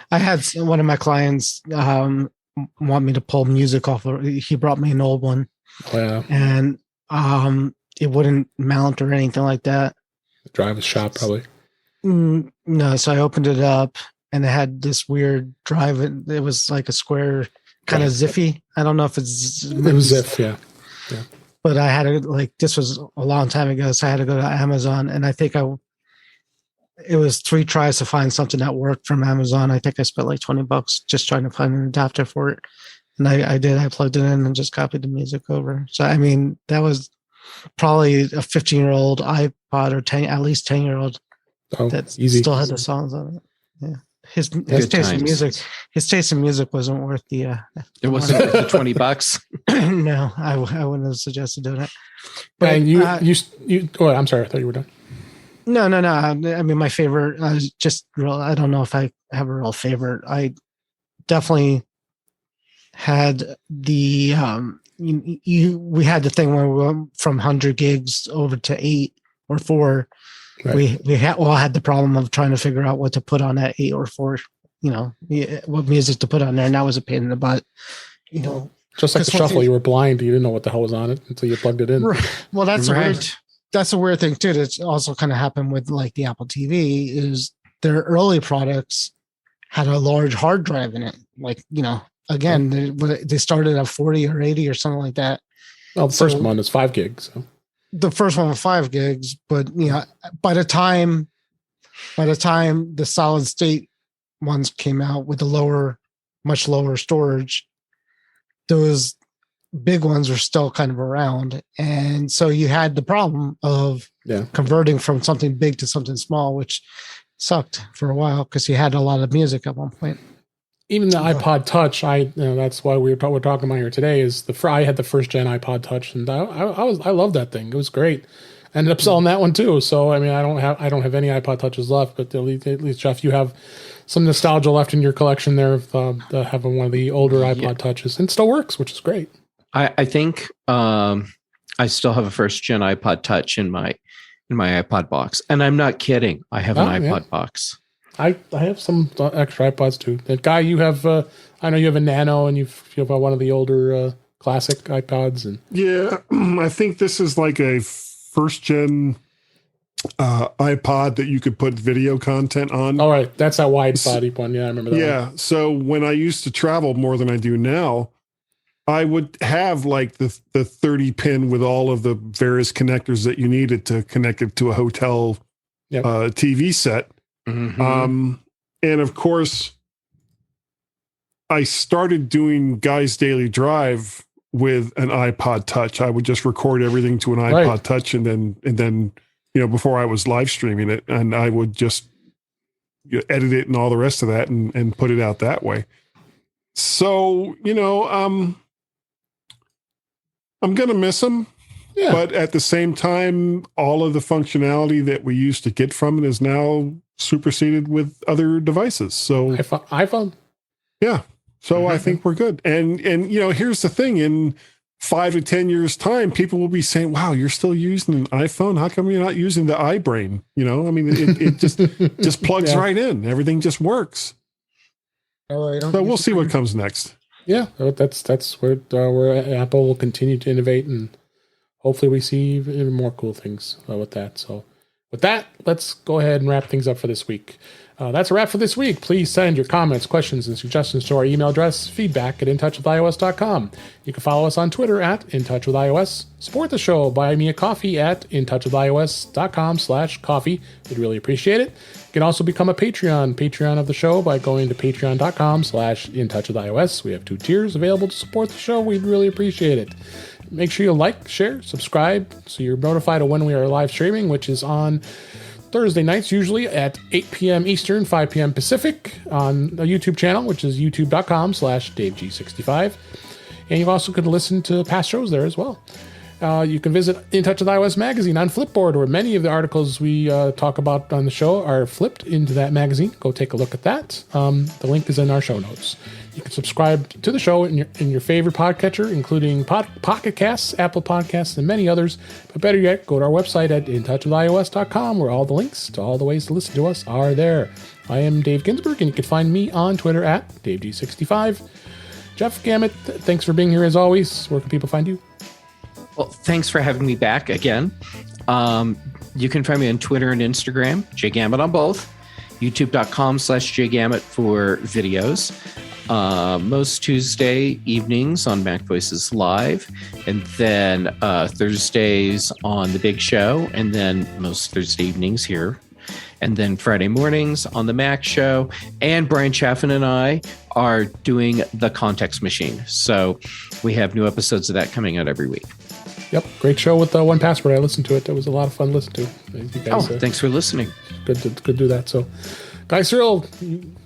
I had one of my clients want me to pull music off. He brought me an old one. Yeah. And it wouldn't mount or anything like that. Drive a shop probably. No, so I opened it up and it had this weird drive. It was like a square, kind of ziffy. I don't know if it was Ziff, yeah. But I had to this was a long time ago, so I had to go to Amazon, and I think it was 3 tries to find something that worked from Amazon. I think I spent like $20 just trying to find an adapter for it. And I did. I plugged it in and just copied the music over. So, I mean, that was probably a 15-year-old iPod or at least 10-year-old that still had the songs on it. Yeah. His taste in music. His taste in music wasn't worth the. It wasn't worth the $20. No, I wouldn't have suggested doing it. But and you. Oh, I'm sorry. I thought you were done. No. I mean, my favorite. I don't know if I have a real favorite. I definitely had the. We had the thing where we went from 100 gigs over to 8 or 4. Right. We all had the problem of trying to figure out what to put on that 8 or 4, what music to put on there. And that was a pain in the butt, Just like the shuffle, you were blind. You didn't know what the hell was on it until you plugged it in. Right. Well, that's a weird thing too. That's also kind of happened with like the Apple TV is their early products had a large hard drive in it. Like, again, they started at 40 or 80 or something like that. Well, the first one is 5 gigs. So. The first one was 5 gigs, but by the time the solid state ones came out with the much lower storage, those big ones were still kind of around. And so you had the problem of converting from something big to something small, which sucked for a while because you had a lot of music at one point. Even the iPod Touch, that's why we're talking about here today. Is I had the first gen iPod Touch, and I love that thing. It was great. I ended up selling that one too. So I mean, I don't have any iPod Touches left, but at least Jeff, you have some nostalgia left in your collection there of having one of the older iPod Touches, and it still works, which is great. I think I still have a first gen iPod Touch in my iPod box, and I'm not kidding. I have an iPod box. I have some extra iPods too. And Guy, you have I know you have a Nano, and you have one of the older classic iPods. And yeah, I think this is like a first gen iPod that you could put video content on. All right, that's that wide body one. Yeah, I remember that. Yeah, one. So when I used to travel more than I do now, I would have like the 30 pin with all of the various connectors that you needed to connect it to a hotel TV set. Mm-hmm. And of course, I started doing Guy's Daily Drive with an iPod Touch. I would just record everything to an iPod Touch, and then before I was live streaming it, and I would just edit it and all the rest of that, and put it out that way. So I'm going to miss them. Yeah. But at the same time, all of the functionality that we used to get from it is now superseded with other devices. So iPhone. Yeah. So I think we're good. And here's the thing, in 5 to 10 years time, people will be saying, wow, you're still using an iPhone. How come you're not using the iBrain? It just plugs right in. Everything just works. So we'll see what comes next. Yeah. That's where Apple will continue to innovate, and hopefully we see even more cool things with that. So with that, let's go ahead and wrap things up for this week. That's a wrap for this week. Please send your comments, questions, and suggestions to our email address, feedback@intouchwithios.com. You can follow us on Twitter @intouchwithios. Support the show. Buy me a coffee at intouchwithios.com/coffee. We'd really appreciate it. You can also become a Patreon of the show by going to patreon.com/intouchwithios. We have 2 tiers available to support the show. We'd really appreciate it. Make sure you like, share, subscribe so you're notified of when we are live streaming, which is on Thursday nights, usually at 8 p.m. Eastern, 5 p.m. Pacific, on the YouTube channel, which is youtube.com/DaveG65. And you also could listen to past shows there as well. You can visit In Touch with iOS magazine on Flipboard, where many of the articles we talk about on the show are flipped into that magazine. Go take a look at that. The link is in our show notes. You can subscribe to the show in your favorite podcatcher, including Pocket Casts, Apple Podcasts, and many others. But better yet, go to our website at intouchwithios.com, where all the links to all the ways to listen to us are there. I am Dave Ginsburg, and you can find me on Twitter at DaveG65. Jeff Gamet, thanks for being here as always. Where can people find you? Well, thanks for having me back again. You can find me on Twitter and Instagram, JGamet on both. YouTube.com/JGamet for videos. Most Tuesday evenings on Mac Voices Live, and then Thursdays on The Big Show, and then most Thursday evenings here, and then Friday mornings on The Mac Show. And Brian Chaffin and I are doing The Context Machine. So we have new episodes of that coming out every week. Yep, great show with 1Password. I listened to it. That was a lot of fun to listen to. You guys, thanks for listening. Good to do that. So, Guy Serle,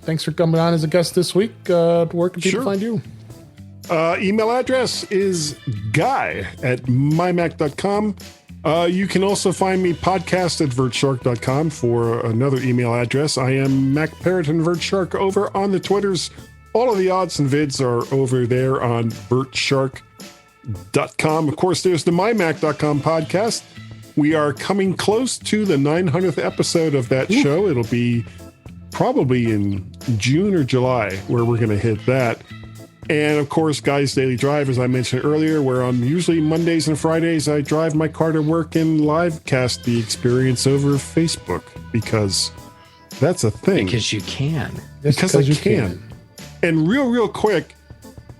thanks for coming on as a guest this week. Where can people find you? Email address is guy@mymac.com. You can also find me podcast@vertshark.com for another email address. I am Mac Parrot and VertShark over on the Twitters. All of the odds and vids are over there on vertshark.com. Of course, there's the mymac.com podcast. We are coming close to the 900th episode of that show. It'll be probably in June or July where we're going to hit that. And of course, Guy's Daily Drive, as I mentioned earlier, where on usually Mondays and Fridays, I drive my car to work and live cast the experience over Facebook, because that's a thing. Because you can. Because you can. And real quick,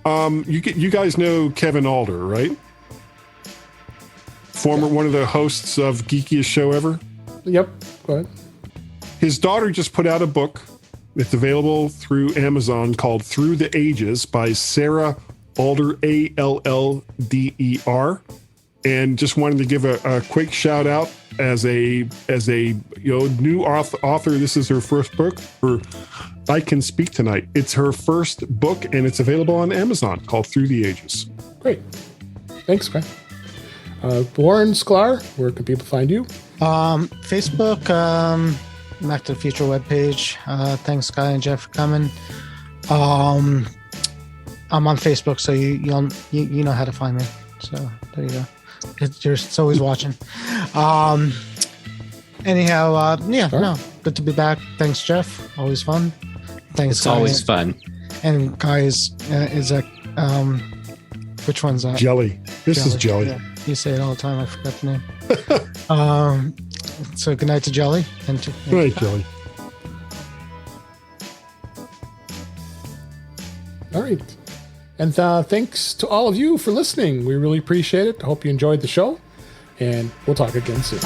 you guys know Kevin Allder, right? One of the hosts of Geekiest Show Ever. Yep. Go ahead. His daughter just put out a book. It's available through Amazon, called Through the Ages by Sarah Allder, Allder. And just wanted to give a quick shout out as a new author. This is her first book. I Can Speak Tonight. It's her first book, and it's available on Amazon, called Through the Ages. Great. Thanks, Guy. Warren Sklar, where can people find you? Facebook, Back to the Future webpage. Thanks, Guy and Jeff, for coming. I'm on Facebook, so you know how to find me. So there you go. It's always watching. Anyhow, good to be back. Thanks, Jeff. Always fun. Thanks. It's Guy. always fun. And Guy is a which one's that? Jelly. This is Jelly. Yeah. You say it all the time. I forgot the name. So good night to Jelly. Good night, Jelly. All right. And thanks to all of you for listening. We really appreciate it. Hope you enjoyed the show. And we'll talk again soon.